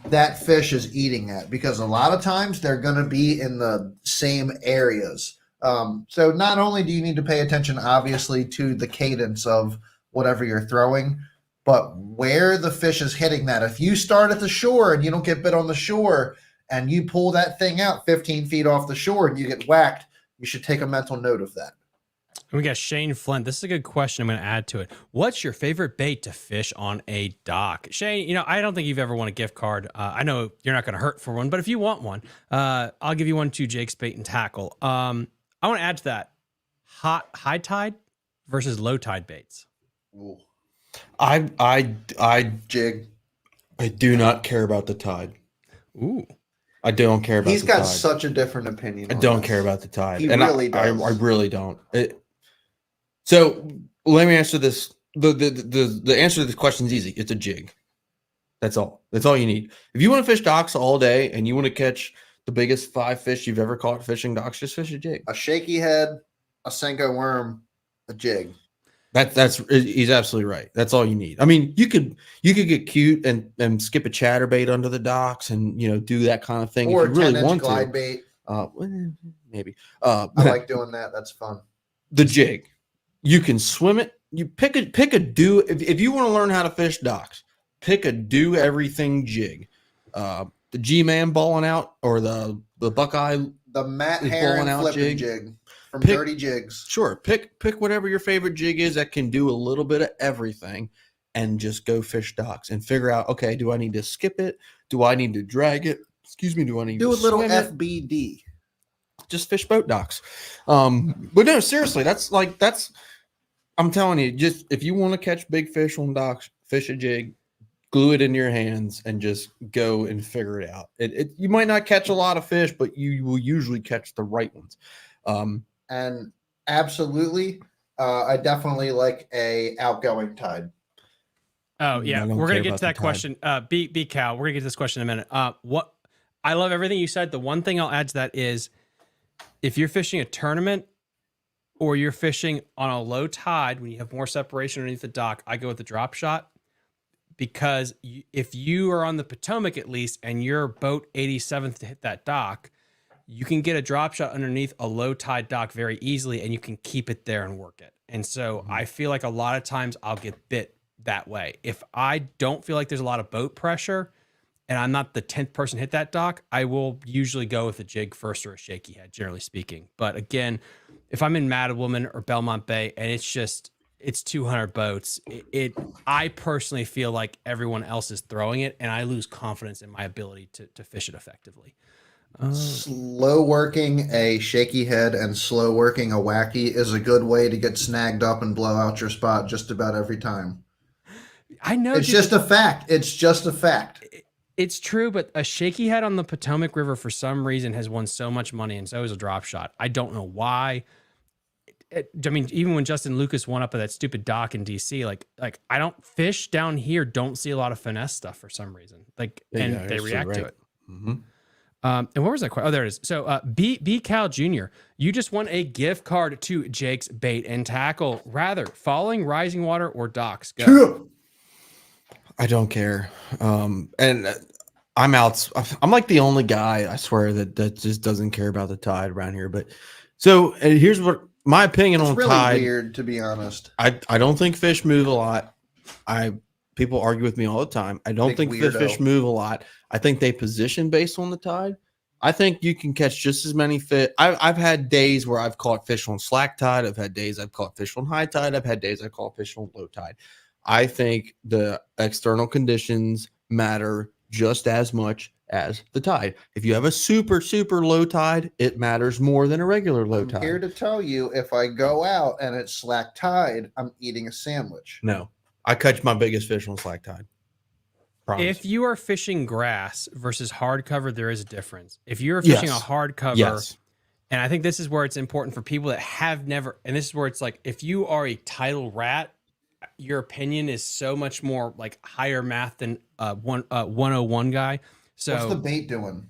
[SPEAKER 7] that fish is eating at, because a lot of times they're going to be in the same areas. So not only do you need to pay attention, obviously, to the cadence of whatever you're throwing, but where the fish is hitting that. If you start at the shore and you don't get bit on the shore and you pull that thing out 15 feet off the shore and you get whacked, You should take a mental note of that.
[SPEAKER 5] And we got Shane Flint. This is a good question. I'm going to add to it. What's your favorite bait to fish on a dock? Shane, you know, I don't think you've ever won a gift card. I know you're not going to hurt for one, but if you want one, I'll give you one to Jake's Bait and Tackle. I want to add to that high tide versus low tide baits.
[SPEAKER 7] Ooh.
[SPEAKER 8] I
[SPEAKER 7] Jig.
[SPEAKER 8] I do not care about the tide.
[SPEAKER 5] Ooh.
[SPEAKER 8] I don't care about
[SPEAKER 7] He's
[SPEAKER 8] the
[SPEAKER 7] got
[SPEAKER 8] tide.
[SPEAKER 7] such a different opinion.
[SPEAKER 8] I
[SPEAKER 7] on
[SPEAKER 8] don't
[SPEAKER 7] this.
[SPEAKER 8] care about the tide.
[SPEAKER 7] He
[SPEAKER 8] and
[SPEAKER 7] really does.
[SPEAKER 8] I really don't. So let me answer this. The answer to this question is easy. It's a jig. That's all. That's all you need. If you want to fish docks all day and you want to catch the biggest 5 fish you've ever caught fishing docks, just fish a jig.
[SPEAKER 7] A shaky head, a Senko worm, a jig.
[SPEAKER 8] He's absolutely right. That's all you need. I mean, you could get cute and skip a chatterbait under the docks and do that kind of thing
[SPEAKER 7] Or
[SPEAKER 8] if
[SPEAKER 7] a
[SPEAKER 8] you really
[SPEAKER 7] 10-inch
[SPEAKER 8] want
[SPEAKER 7] glide
[SPEAKER 8] to.
[SPEAKER 7] bait.
[SPEAKER 8] Maybe.
[SPEAKER 7] I like doing that. That's fun.
[SPEAKER 8] The jig. You can swim it. You pick a do. If you want to learn how to fish docks, pick a do everything jig. The G-Man balling out or the Buckeye.
[SPEAKER 7] The Matt
[SPEAKER 8] is
[SPEAKER 7] Heron
[SPEAKER 8] balling out
[SPEAKER 7] flipping jig from
[SPEAKER 8] Pick-
[SPEAKER 7] Dirty Jigs.
[SPEAKER 8] Sure. Pick whatever your favorite jig is that can do a little bit of everything and just go fish docks and figure out, okay, do I need to skip it? Do I need to drag it? Excuse me. Do I need
[SPEAKER 7] Do
[SPEAKER 8] to
[SPEAKER 7] a little
[SPEAKER 8] swim it?
[SPEAKER 7] FBD.
[SPEAKER 8] Just fish boat docks. But no, seriously, that's I'm telling you, just if you want to catch big fish on docks, fish a jig, glue it in your hands, and just go and figure it out. You might not catch a lot of fish, but you will usually catch the right ones.
[SPEAKER 7] And absolutely, I definitely like a outgoing tide.
[SPEAKER 5] Oh yeah,
[SPEAKER 8] I don't
[SPEAKER 5] we're gonna
[SPEAKER 8] care
[SPEAKER 5] get
[SPEAKER 8] about
[SPEAKER 5] to that
[SPEAKER 8] the tide.
[SPEAKER 5] question. B Cal, we're gonna get to this question in a minute. What I love everything you said. The one thing I'll add to that is if you're fishing a tournament or you're fishing on a low tide when you have more separation underneath the dock, I go with the drop shot because if you are on the Potomac at least and your boat 87th to hit that dock, you can get a drop shot underneath a low tide dock very easily and you can keep it there and work it. And so I feel like a lot of times I'll get bit that way. If I don't feel like there's a lot of boat pressure and I'm not the 10th person to hit that dock, I will usually go with a jig first or a shaky head, generally speaking. But again, if I'm in Mattawoman or Belmont Bay and it's 200 boats, I personally feel like everyone else is throwing it and I lose confidence in my ability to fish it effectively.
[SPEAKER 7] Slow working a shaky head and slow working a wacky is a good way to get snagged up and blow out your spot just about every time.
[SPEAKER 5] I know
[SPEAKER 7] It's just a fact. It's just a fact.
[SPEAKER 5] It's true, but a shaky head on the Potomac River for some reason has won so much money, and so is a drop shot. I don't know why. I mean, even when Justin Lucas won up at that stupid dock in DC, like I don't fish down here. Don't see a lot of finesse stuff for some reason. And they react to it.
[SPEAKER 8] Mm-hmm.
[SPEAKER 5] And where was that question? Oh, there it is. So B Cal Jr., you just won a gift card to Jake's Bait and Tackle. Rather, falling, rising water, or docks? Go.
[SPEAKER 8] I don't care. And I'm out. I'm like the only guy, I swear, that just doesn't care about the tide around here. But so and here's what my opinion
[SPEAKER 7] It's
[SPEAKER 8] on
[SPEAKER 7] really
[SPEAKER 8] tide.
[SPEAKER 7] weird, to be honest.
[SPEAKER 8] I don't think fish move a lot. People argue with me all the time. I don't
[SPEAKER 7] Big
[SPEAKER 8] think the
[SPEAKER 7] weirdo.
[SPEAKER 8] fish move a lot. I think they position based on the tide. I think you can catch just as many fish. I've had days where I've caught fish on slack tide. I've had days I've caught fish on high tide. I've had days I caught fish on low tide. I think the external conditions matter just as much as the tide. If you have a super, super low tide, it matters more than a regular low
[SPEAKER 7] I'm
[SPEAKER 8] tide.
[SPEAKER 7] here to tell you, if I go out and it's slack tide, I'm eating a sandwich.
[SPEAKER 8] No, I catch my biggest fish on slack tide. Promise.
[SPEAKER 5] If you are fishing grass versus hardcover, there is a difference. If you're fishing a hardcover,
[SPEAKER 8] yes.
[SPEAKER 5] and I think this is where it's important for people that have never, and this is where it's like, if you are a tidal rat, your opinion is so much more like higher math than 101 guy. So
[SPEAKER 7] What's the bait doing?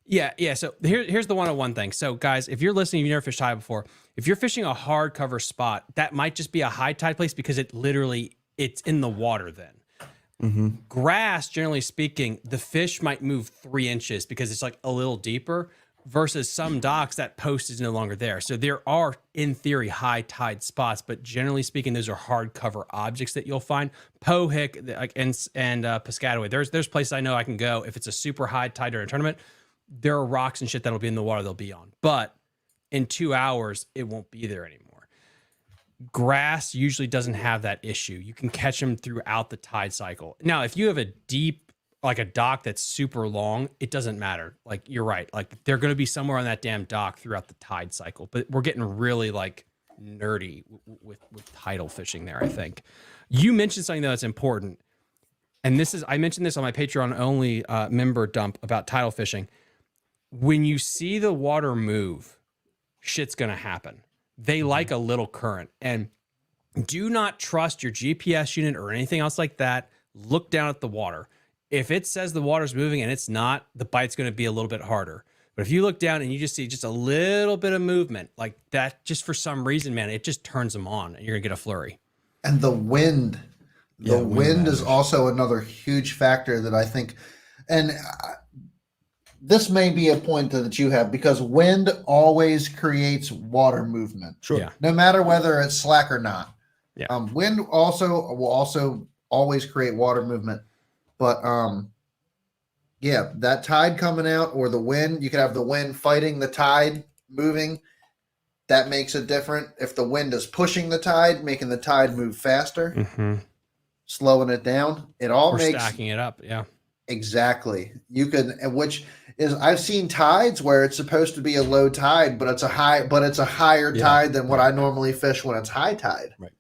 [SPEAKER 5] Yeah. So here's the 101 thing. So guys, if you're listening, you've never fished tide before. If you're fishing a hardcover spot, that might just be a high tide place because it's in the water then.
[SPEAKER 8] Mm-hmm.
[SPEAKER 5] Grass, generally speaking, the fish might move 3 inches because it's like a little deeper versus some docks that post is no longer there. So there are, in theory, high tide spots, but generally speaking, those are hardcover objects that you'll find. Pohick and Piscataway. There's places I know I can go if it's a super high tide during a tournament. There are rocks and shit that'll be in the water they'll be on. But in 2 hours, it won't be there anymore. Grass usually doesn't have that issue. You can catch them throughout the tide cycle. Now, if you have a deep, like a dock that's super long, it doesn't matter. Like, you're right. Like, they're going to be somewhere on that damn dock throughout the tide cycle. But we're getting really like nerdy with tidal fishing there, I think. You mentioned something though that's important. And this is, I mentioned this on my Patreon only member dump about tidal fishing. When you see the water move, shit's going to happen. They like a little current. And do not trust your GPS unit or anything else like that. Look down at the water. If it says the water's moving and it's not, the bite's going to be a little bit harder. But if you look down and you just see just a little bit of movement like that, just for some reason, man, it just turns them on and you're going to get a flurry.
[SPEAKER 7] And the wind. The wind is also another huge factor that I think, and this may be a point that you have, because wind always creates water movement.
[SPEAKER 8] Sure.
[SPEAKER 5] Yeah.
[SPEAKER 7] No matter whether it's slack or not.
[SPEAKER 5] Yeah.
[SPEAKER 7] Wind will always create water movement. But yeah, that tide coming out or the wind, you could have the wind fighting the tide moving. That makes it different. If the wind is pushing the tide, making the tide move faster, slowing it down, it all makes
[SPEAKER 5] stacking it up. Yeah.
[SPEAKER 7] Exactly. You could, which is, I've seen tides where it's supposed to be a low tide, but it's a higher tide than what I normally fish when it's high tide.
[SPEAKER 8] Right.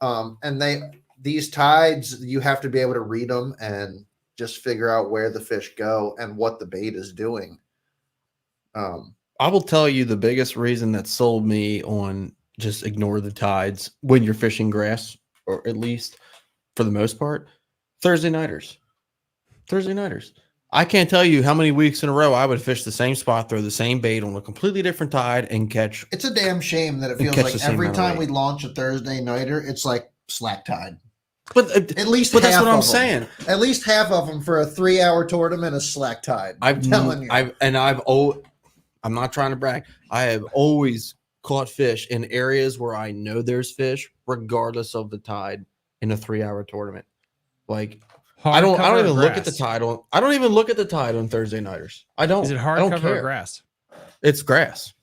[SPEAKER 7] And these tides, you have to be able to read them and just figure out where the fish go and what the bait is doing.
[SPEAKER 8] I will tell you the biggest reason that sold me on just ignore the tides when you're fishing grass, or at least for the most part, Thursday nighters. I can't tell you how many weeks in a row I would fish the same spot, throw the same bait on a completely different tide and catch.
[SPEAKER 7] It's a damn shame that it feels like every time we launch a Thursday nighter, it's like slack tide.
[SPEAKER 8] But
[SPEAKER 7] at least,
[SPEAKER 8] but that's what I'm
[SPEAKER 7] them.
[SPEAKER 8] saying.
[SPEAKER 7] At least half of them for a 3-hour tournament is slack tide. I'm telling you.
[SPEAKER 8] I'm not trying to brag. I have always caught fish in areas where I know there's fish, regardless of the tide, in a 3-hour tournament. Like, I don't even look at the tide on. I don't even look at the tide on Thursday nighters. I don't.
[SPEAKER 5] Is it hard cover or grass?
[SPEAKER 8] It's grass.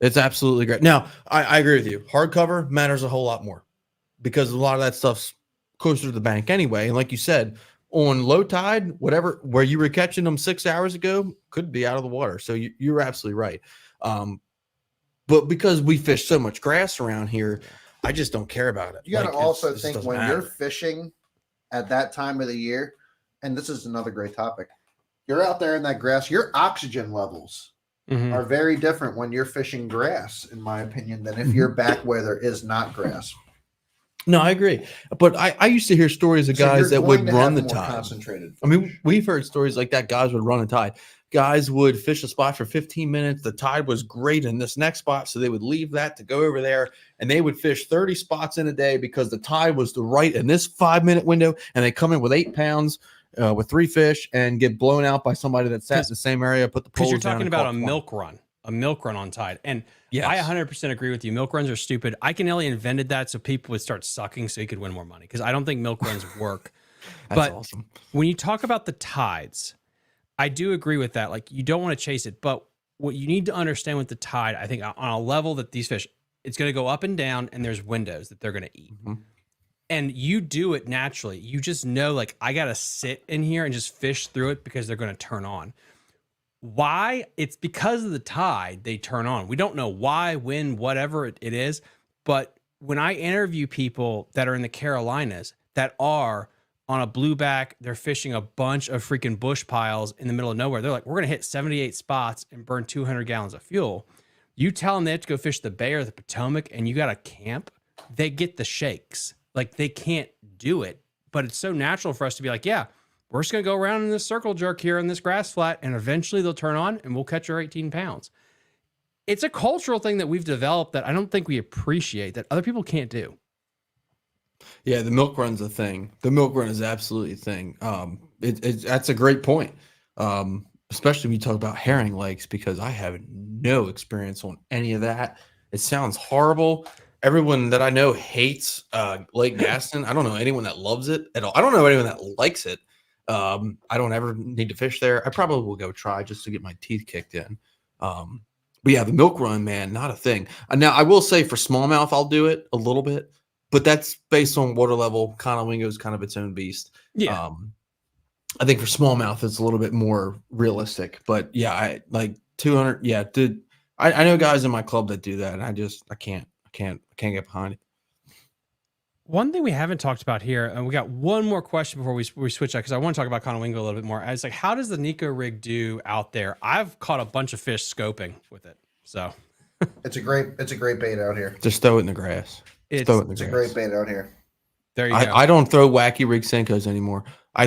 [SPEAKER 8] It's absolutely great. Now, I agree with you. Hardcover matters a whole lot more because a lot of that stuff's closer to the bank anyway. And like you said, on low tide, whatever, where you were catching them 6 hours ago could be out of the water. So you're absolutely right. But because we fish so much grass around here, I just don't care about it.
[SPEAKER 7] You got to also
[SPEAKER 8] it
[SPEAKER 7] think when you're fishing at that time of the year, and this is another great topic, you're out there in that grass, your oxygen levels are very different when you're fishing grass, in my opinion, than if you're back where there is not grass.
[SPEAKER 8] No, I agree. But I used to hear stories of guys that would run the tide.
[SPEAKER 7] Concentrated.
[SPEAKER 8] I mean, we've heard stories like that. Guys would run a tide. Guys would fish a spot for 15 minutes. The tide was great in this next spot, so they would leave that to go over there, and they would fish 30 spots in a day because the tide was the right in this 5-minute window, and they come in with 8 pounds with 3 fish and get blown out by somebody that sat in the same area, put the poles down.
[SPEAKER 5] Because you're talking about a milk run on tide. And yes. I 100% agree with you. Milk runs are stupid. Iaconelli invented that so people would start sucking so he could win more money, because I don't think milk runs work.
[SPEAKER 8] That's awesome.
[SPEAKER 5] When you talk about the tides, I do agree with that. Like, you don't want to chase it, but what you need to understand with the tide, I think on a level that these fish, it's going to go up and down, and there's windows that they're going to eat. And you do it naturally. You just know, like, I got to sit in here and just fish through it because they're going to turn on. Why? It's because of the tide they turn on. We don't know why, when, whatever it is. But when I interview people that are in the Carolinas that are on a blueback, they're fishing a bunch of freaking bush piles in the middle of nowhere. They're like, we're going to hit 78 spots and burn 200 gallons of fuel. You tell them they have to go fish the Bay or the Potomac and you got to camp, they get the shakes. Like, they can't do it. But it's so natural for us to be like, yeah, we're just going to go around in this circle jerk here in this grass flat, and eventually they'll turn on and we'll catch our 18 pounds. It's a cultural thing that we've developed that I don't think we appreciate, that other people can't do.
[SPEAKER 8] Yeah, the milk run's a thing. The milk run is absolutely a thing. That's a great point, especially when you talk about herring lakes, because I have no experience on any of that. It sounds horrible. Everyone that I know hates Lake Gaston. I don't know anyone that loves it at all. I don't know anyone that likes it. I don't ever need to fish there. I probably will go try just to get my teeth kicked in. But yeah, the milk run, man, not a thing. Now I will say for smallmouth, I'll do it a little bit, but that's based on water level. Conowingo is kind of its own beast.
[SPEAKER 5] Yeah.
[SPEAKER 8] I think for smallmouth, it's a little bit more realistic. But yeah, I like 200. Yeah, dude, I know guys in my club that do that, and I can't get behind it.
[SPEAKER 5] One thing we haven't talked about here, and we got one more question before we switch out, because I want to talk about Conowingo a little bit more. It's like, how does the Nico rig do out there? I've caught a bunch of fish scoping with it. So
[SPEAKER 7] It's a great bait out here.
[SPEAKER 8] Just throw it in the grass.
[SPEAKER 5] It's
[SPEAKER 7] a great bait out here.
[SPEAKER 5] There you go.
[SPEAKER 8] I don't throw wacky rig Senkos anymore. I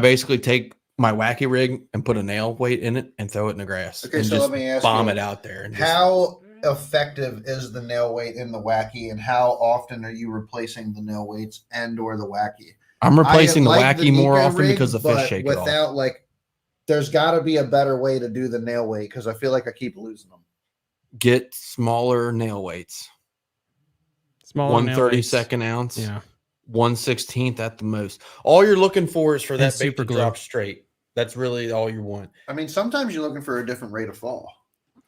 [SPEAKER 8] basically take my wacky rig and put a nail weight in it and throw it in the grass.
[SPEAKER 7] Okay,
[SPEAKER 8] and
[SPEAKER 7] so
[SPEAKER 8] just
[SPEAKER 7] let me ask
[SPEAKER 8] bomb
[SPEAKER 7] you,
[SPEAKER 8] it out there. And
[SPEAKER 7] how effective is the nail weight in the wacky, and how often are you replacing the nail weights and or the wacky?
[SPEAKER 8] I'm replacing the
[SPEAKER 7] like
[SPEAKER 8] wacky more
[SPEAKER 7] Nico
[SPEAKER 8] often
[SPEAKER 7] rig,
[SPEAKER 8] because the fish
[SPEAKER 7] but
[SPEAKER 8] shake it off.
[SPEAKER 7] without like, there's got to be a better way to do the nail weight because I feel like I keep losing them.
[SPEAKER 8] Get smaller nail weights.
[SPEAKER 5] Small
[SPEAKER 8] 1/32 ounce.
[SPEAKER 5] Yeah.
[SPEAKER 8] 1/16 at the most. All you're looking for is for that bait
[SPEAKER 5] super
[SPEAKER 8] to
[SPEAKER 5] glue.
[SPEAKER 8] drop straight. That's really all you want.
[SPEAKER 7] I mean, sometimes you're looking for a different rate of fall.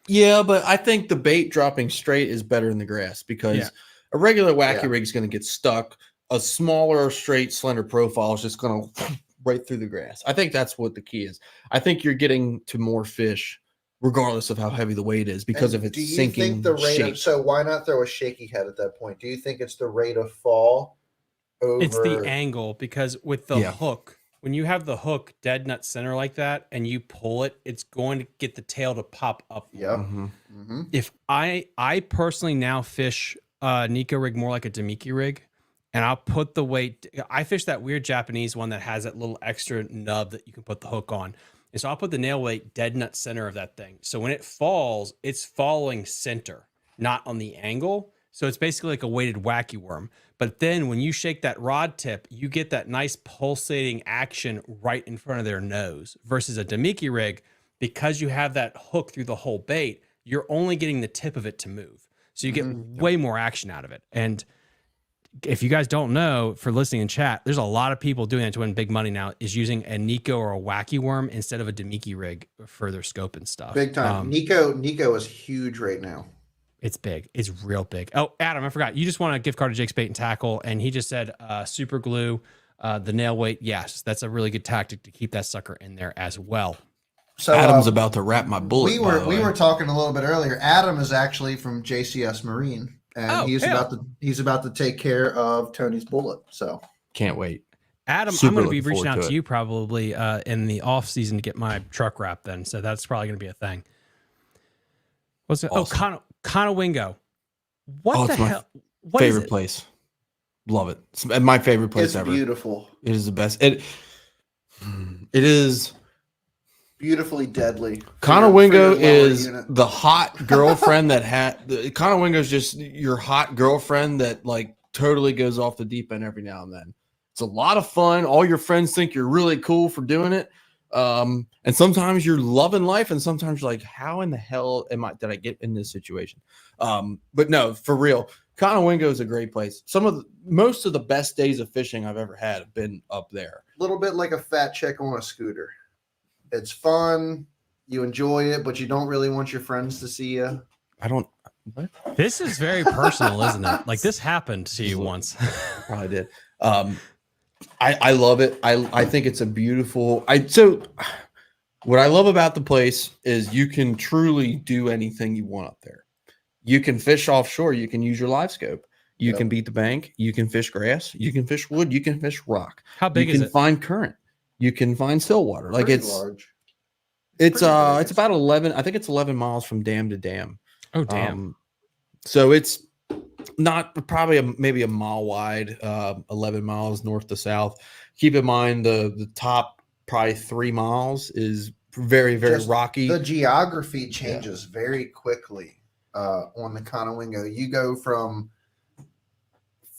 [SPEAKER 8] Yeah, but I think the bait dropping straight is better in the grass because a regular wacky rig is going to get stuck. A smaller, straight, slender profile is just going to right through the grass. I think that's what the key is. I think you're getting to more fish regardless of how heavy the weight is because of its sinking
[SPEAKER 7] think the rate
[SPEAKER 8] shape.
[SPEAKER 7] so why not throw a shaky head at that point? Do you think it's the rate of fall over?
[SPEAKER 5] It's the angle, because with the hook, when you have the hook dead nut center like that and you pull it, it's going to get the tail to pop up.
[SPEAKER 7] Yep.
[SPEAKER 5] If I personally now fish Nico rig more like a Demiki rig, and I'll put the weight. I fish that weird Japanese one that has that little extra nub that you can put the hook on. And so I'll put the nail weight dead nut center of that thing. So when it falls, it's falling center, not on the angle. So it's basically like a weighted wacky worm. But then when you shake that rod tip, you get that nice pulsating action right in front of their nose versus a Demiki rig. Because you have that hook through the whole bait, you're only getting the tip of it to move. So you get way more action out of it. And if you guys don't know, for listening in chat, there's a lot of people doing that to win big money now, is using a Nico or a wacky worm instead of a Demiki rig for their scope and stuff.
[SPEAKER 7] Big time. Nico is huge right now.
[SPEAKER 5] It's big. It's real big. Oh, Adam, I forgot. You just want a gift card to Jake's Bait and Tackle, and he just said super glue, the nail weight. Yes, that's a really good tactic to keep that sucker in there as well.
[SPEAKER 7] So
[SPEAKER 8] Adam's about to wrap my bullet.
[SPEAKER 7] We were talking a little bit earlier. Adam is actually from JCS Marine, and he's about to take care of Tony's bullet. So
[SPEAKER 8] can't wait.
[SPEAKER 5] Adam,
[SPEAKER 8] Super
[SPEAKER 5] I'm going to be
[SPEAKER 8] looking
[SPEAKER 5] reaching
[SPEAKER 8] forward
[SPEAKER 5] out
[SPEAKER 8] to
[SPEAKER 5] to
[SPEAKER 8] it.
[SPEAKER 5] you probably in the off season to get my truck wrapped then. So that's probably going to be a thing. What's it?
[SPEAKER 8] Awesome.
[SPEAKER 5] Oh, Conowingo. What the
[SPEAKER 8] it's my
[SPEAKER 5] hell? What is
[SPEAKER 8] favorite
[SPEAKER 5] it?
[SPEAKER 8] place. Love it. It's my favorite place
[SPEAKER 7] it's
[SPEAKER 8] ever.
[SPEAKER 7] beautiful.
[SPEAKER 8] It is the best. It is.
[SPEAKER 7] Beautifully deadly.
[SPEAKER 8] Conowingo
[SPEAKER 7] for your lower
[SPEAKER 8] is
[SPEAKER 7] unit.
[SPEAKER 8] the hot girlfriend that Conowingo is just your hot girlfriend that like totally goes off the deep end every now and then. It's a lot of fun. All your friends think you're really cool for doing it. And sometimes you're loving life, and sometimes you're like, how in the hell did I get in this situation? But no, for real, Conowingo is a great place. Most of the best days of fishing I've ever had have been up there.
[SPEAKER 7] A little bit like a fat chick on a scooter. It's fun. You enjoy it, but you don't really want your friends to see you.
[SPEAKER 8] I don't. What?
[SPEAKER 5] This is very personal, isn't it? Like this happened to you once.
[SPEAKER 8] Probably did. I love it. I think it's a beautiful. So what I love about the place is you can truly do anything you want up there. You can fish offshore. You can use your live scope. You can beat the bank. You can fish grass. You can fish wood. You can fish rock.
[SPEAKER 5] How big
[SPEAKER 8] is it? You can find current. You can find still water. Like
[SPEAKER 7] Pretty
[SPEAKER 8] it's
[SPEAKER 7] large.
[SPEAKER 8] It's about 11. I think it's 11 miles from dam to dam.
[SPEAKER 5] Oh damn.
[SPEAKER 8] So it's not probably maybe a mile wide, 11 miles north to south. Keep in mind the top probably 3 miles is very, very rocky.
[SPEAKER 7] The geography changes very quickly on the Conowingo. You go from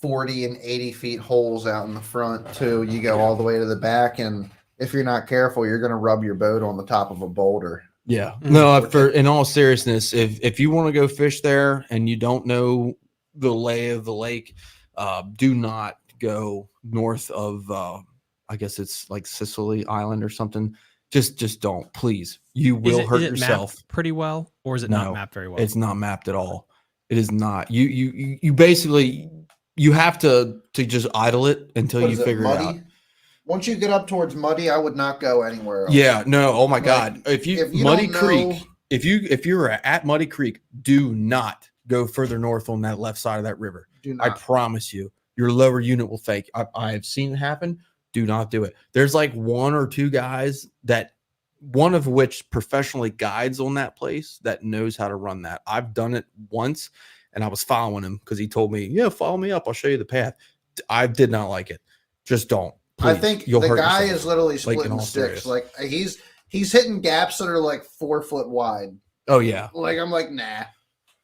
[SPEAKER 7] 40 and 80 feet holes out in the front to you go all the way to the back, and if you're not careful, you're going to rub your boat on the top of a boulder.
[SPEAKER 8] Yeah. No, in all seriousness, if you want to go fish there and you don't know the lay of the lake, do not go north of I guess it's like Sicily Island or something Just don't, please. You will hurt yourself.
[SPEAKER 5] Mapped pretty well, or is it not mapped very well?
[SPEAKER 8] It's not mapped at all. It is not. You basically you have to just idle it until you figure it out.
[SPEAKER 7] Once you get up towards Muddy, I would not go anywhere else.
[SPEAKER 8] Yeah, no. Oh my God. If you Muddy Creek, if you're at Muddy Creek, do not go further north on that left side of that river.
[SPEAKER 7] Do not.
[SPEAKER 8] I promise you, your lower unit will fake. I have seen it happen. Do not do it. There's like one or two guys that, one of which professionally guides on that place that knows how to run that. I've done it once and I was following him because he told me, yeah, follow me up. I'll show you the path. I did not like it. Just don't. Please.
[SPEAKER 7] I think
[SPEAKER 8] You'll
[SPEAKER 7] the
[SPEAKER 8] hurt
[SPEAKER 7] guy
[SPEAKER 8] yourself.
[SPEAKER 7] is literally splitting
[SPEAKER 8] all
[SPEAKER 7] sticks.
[SPEAKER 8] serious.
[SPEAKER 7] Like he's hitting gaps that are like 4 foot wide.
[SPEAKER 8] Oh yeah.
[SPEAKER 7] Like I'm like, nah.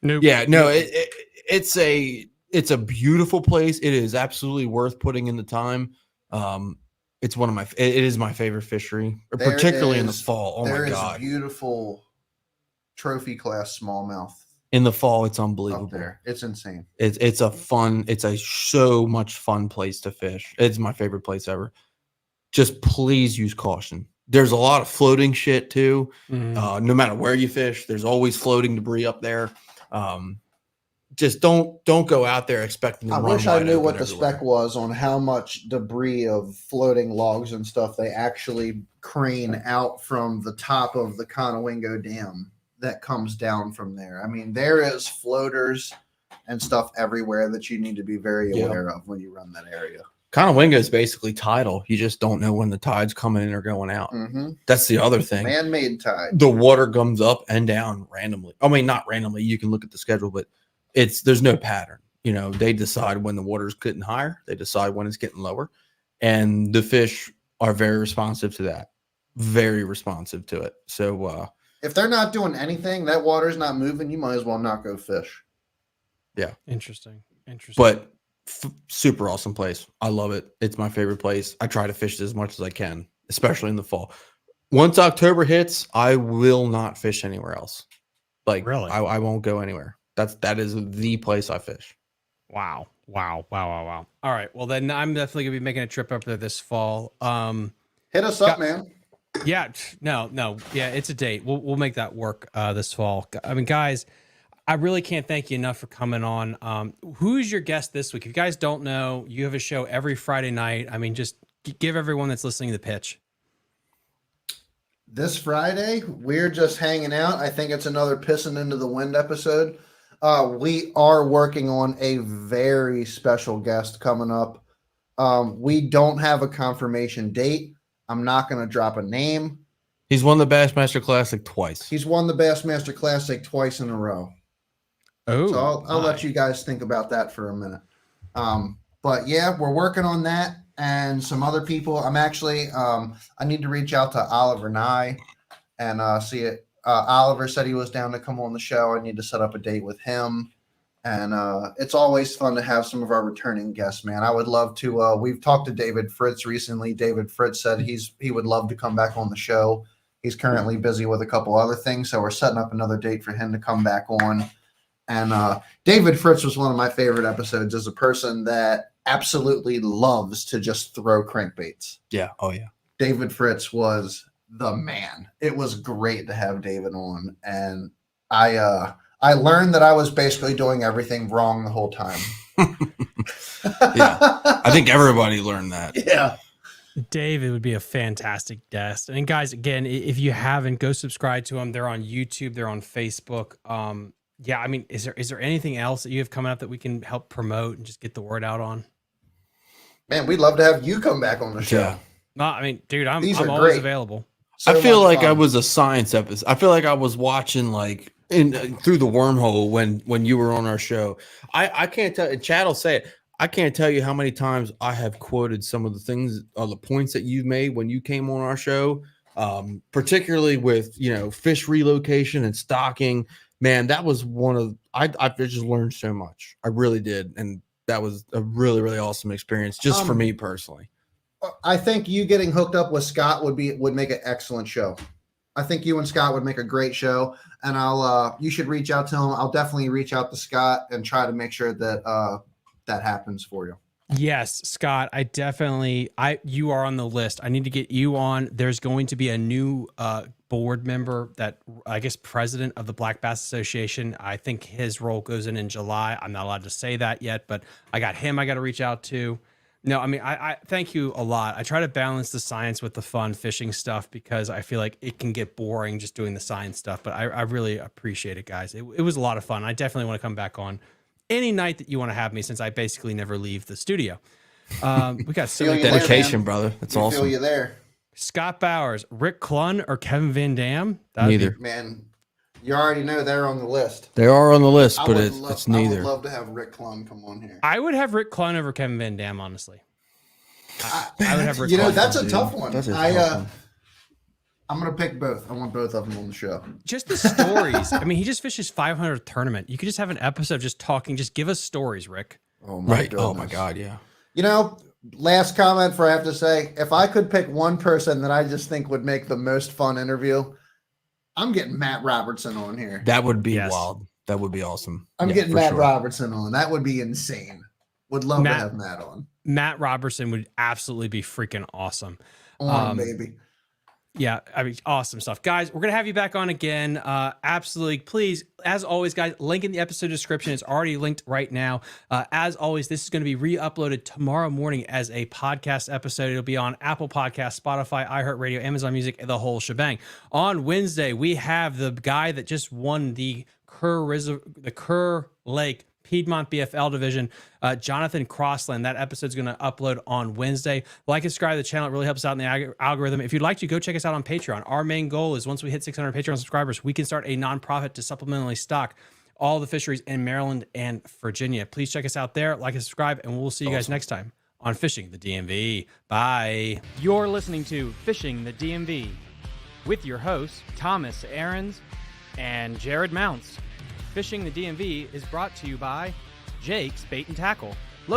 [SPEAKER 5] Nope.
[SPEAKER 8] Yeah, no, it's a beautiful place. It is absolutely worth putting in the time. It's it is my favorite fishery, particularly in the fall. Oh my God.
[SPEAKER 7] There is beautiful trophy class smallmouth
[SPEAKER 8] In the fall, it's
[SPEAKER 7] up
[SPEAKER 8] unbelievable.
[SPEAKER 7] there. It's insane.
[SPEAKER 8] It's a so much fun place to fish. It's my favorite place ever. Just please use caution. There's a lot of floating shit too.
[SPEAKER 5] Mhm.
[SPEAKER 8] No matter where you fish, there's always floating debris up there. Just don't go out there expecting to
[SPEAKER 7] I
[SPEAKER 8] run
[SPEAKER 7] wish I
[SPEAKER 8] wide
[SPEAKER 7] knew
[SPEAKER 8] open
[SPEAKER 7] what the
[SPEAKER 8] everywhere.
[SPEAKER 7] spec was on how much debris of floating logs and stuff they actually crane out from the top of the Conowingo Dam that comes down from there. I mean, there is floaters and stuff everywhere that you need to be very aware of when you run that area.
[SPEAKER 8] Conowingo is basically tidal. You just don't know when the tide's coming in or going out.
[SPEAKER 7] Mm-hmm.
[SPEAKER 8] That's the other thing.
[SPEAKER 7] Man-made tide.
[SPEAKER 8] The water comes up and down randomly. I mean, not randomly. You can look at the schedule, but there's no pattern. You know, they decide when the water's getting higher. They decide when it's getting lower, and the fish are very responsive to that. Very responsive to it. So,
[SPEAKER 7] If they're not doing anything, that water's not moving, you might as well not go fish.
[SPEAKER 5] Interesting.
[SPEAKER 8] but super awesome place. I love it. It's my favorite place. I try to fish it as much as I can, especially in the fall. Once October hits, I will not fish anywhere else. Like,
[SPEAKER 5] Really?
[SPEAKER 8] I won't go anywhere. That is the place I fish.
[SPEAKER 5] Wow. All right. Well, then I'm definitely gonna be making a trip up there this fall.
[SPEAKER 7] Hit us up, man.
[SPEAKER 5] Yeah. No. Yeah, it's a date. We'll make that work this fall. I mean, guys, I really can't thank you enough for coming on. Who's your guest this week? If you guys don't know, you have a show every Friday night. I mean, just give everyone that's listening the pitch.
[SPEAKER 7] This Friday, we're just hanging out. I think it's another Pissing into the Wind episode. We are working on a very special guest coming up. We don't have a confirmation date. I'm not going to drop a name.
[SPEAKER 8] He's won the Bassmaster Classic twice.
[SPEAKER 7] He's won the Bassmaster Classic twice in a row.
[SPEAKER 5] Oh,
[SPEAKER 7] So I'll let you guys think about that for a minute. But yeah, we're working on that and some other people. I'm actually, I need to reach out to Oliver Nye and see it. Oliver said he was down to come on the show. I need to set up a date with him. And it's always fun to have some of our returning guests, man. I would love to. We've talked to David Fritz recently. David Fritz said he would love to come back on the show. He's currently busy with a couple other things, so we're setting up another date for him to come back on. And David Fritz was one of my favorite episodes as a person that absolutely loves to just throw crankbaits.
[SPEAKER 8] Yeah. Oh, yeah.
[SPEAKER 7] David Fritz was the man. It was great to have David on. And I learned that I was basically doing everything wrong the whole time.
[SPEAKER 8] Yeah. I think everybody learned that.
[SPEAKER 7] Yeah.
[SPEAKER 5] David would be a fantastic guest. And guys, again, if you haven't, go subscribe to them. They're on YouTube. They're on Facebook. Yeah, I mean, is there anything else that you have coming up that we can help promote and just get the word out on?
[SPEAKER 7] Man, we'd love to have you come back on the show.
[SPEAKER 8] Yeah.
[SPEAKER 5] No, I mean, dude, I'm
[SPEAKER 7] These are
[SPEAKER 5] always
[SPEAKER 7] great.
[SPEAKER 5] available.
[SPEAKER 7] So
[SPEAKER 8] I feel
[SPEAKER 7] much
[SPEAKER 8] like I
[SPEAKER 7] fun.
[SPEAKER 8] was a science episode. I feel like I was watching like through the wormhole when you were on our show. I can't tell. Chad will say it. I can't tell you how many times I have quoted some of the things or the points that you made when you came on our show, particularly with fish relocation and stocking. Man, that was one of I just learned so much. I really did, and that was a really, really awesome experience just for me personally.
[SPEAKER 7] I think you getting hooked up with Scott would make an excellent show. I think you and Scott would make a great show, and you should reach out to him. I'll definitely reach out to Scott and try to make sure that that happens for you.
[SPEAKER 5] Yes, Scott, you are on the list. I need to get you on. There's going to be a new board member that I guess president of the Black Bass Association. I think his role goes in July. I'm not allowed to say that yet, but I got him I got to reach out to. No, I mean, I thank you a lot. I try to balance the science with the fun fishing stuff because I feel like it can get boring just doing the science stuff, but I really appreciate it, guys. It was a lot of fun. I definitely want to come back on any night that you want to have me, since I basically never leave the studio. We got so many
[SPEAKER 8] dedication, brother. That's awesome.
[SPEAKER 7] Feel you there,
[SPEAKER 5] Scott Bowers, Rick Clunn, or Kevin Van Dam.
[SPEAKER 8] Neither.
[SPEAKER 7] man. You already know they're on the list.
[SPEAKER 8] They are on the list, but it's
[SPEAKER 7] I
[SPEAKER 8] neither.
[SPEAKER 7] would love to have Rick Clunn come on here.
[SPEAKER 5] I would have Rick Clunn over Kevin Van Dam, honestly. I would have Rick.
[SPEAKER 7] You know,
[SPEAKER 5] Clunn
[SPEAKER 7] that's
[SPEAKER 5] over-
[SPEAKER 7] a tough one.
[SPEAKER 8] That's a tough one.
[SPEAKER 7] I'm gonna pick both. I want both of them on the show.
[SPEAKER 5] Just the stories. I mean, he just fished his 500th tournament. You could just have an episode of just talking. Just give us stories, Rick.
[SPEAKER 7] Oh my
[SPEAKER 8] Right. Oh my
[SPEAKER 7] goodness.
[SPEAKER 8] God. Yeah.
[SPEAKER 7] You know, last comment for I have to say, if I could pick one person that I just think would make the most fun interview, I'm getting Matt Robertson on here.
[SPEAKER 8] That would be
[SPEAKER 5] Yes.
[SPEAKER 8] wild. That would be awesome.
[SPEAKER 7] I'm
[SPEAKER 8] Yeah,
[SPEAKER 7] getting
[SPEAKER 8] for
[SPEAKER 7] Matt
[SPEAKER 8] sure.
[SPEAKER 7] Robertson on. That would be insane. Would love
[SPEAKER 5] Matt-
[SPEAKER 7] to have Matt on.
[SPEAKER 5] Matt Robertson would absolutely be freaking awesome.
[SPEAKER 7] Baby.
[SPEAKER 5] Yeah, I mean, awesome stuff. Guys, we're going to have you back on again. Absolutely. Please, as always, guys, link in the episode description. It's already linked right now. As always, this is going to be re-uploaded tomorrow morning as a podcast episode. It'll be on Apple Podcasts, Spotify, iHeartRadio, Amazon Music, the whole shebang. On Wednesday, we have the guy that just won the Kerr Lake Piedmont BFL division, Jonathan Crossland. That episode's going to upload on Wednesday. Like and subscribe to the channel. It really helps out in the algorithm. If you'd like to, go check us out on Patreon. Our main goal is once we hit 600 Patreon subscribers, we can start a nonprofit to supplementally stock all the fisheries in Maryland and Virginia. Please check us out there. Like and subscribe, and we'll see you guys next time on Fishing the DMV. Bye.
[SPEAKER 1] You're listening to Fishing the DMV with your hosts, Thomas Ahrens and Jared Mounts. Fishing the DMV is brought to you by Jake's Bait and Tackle.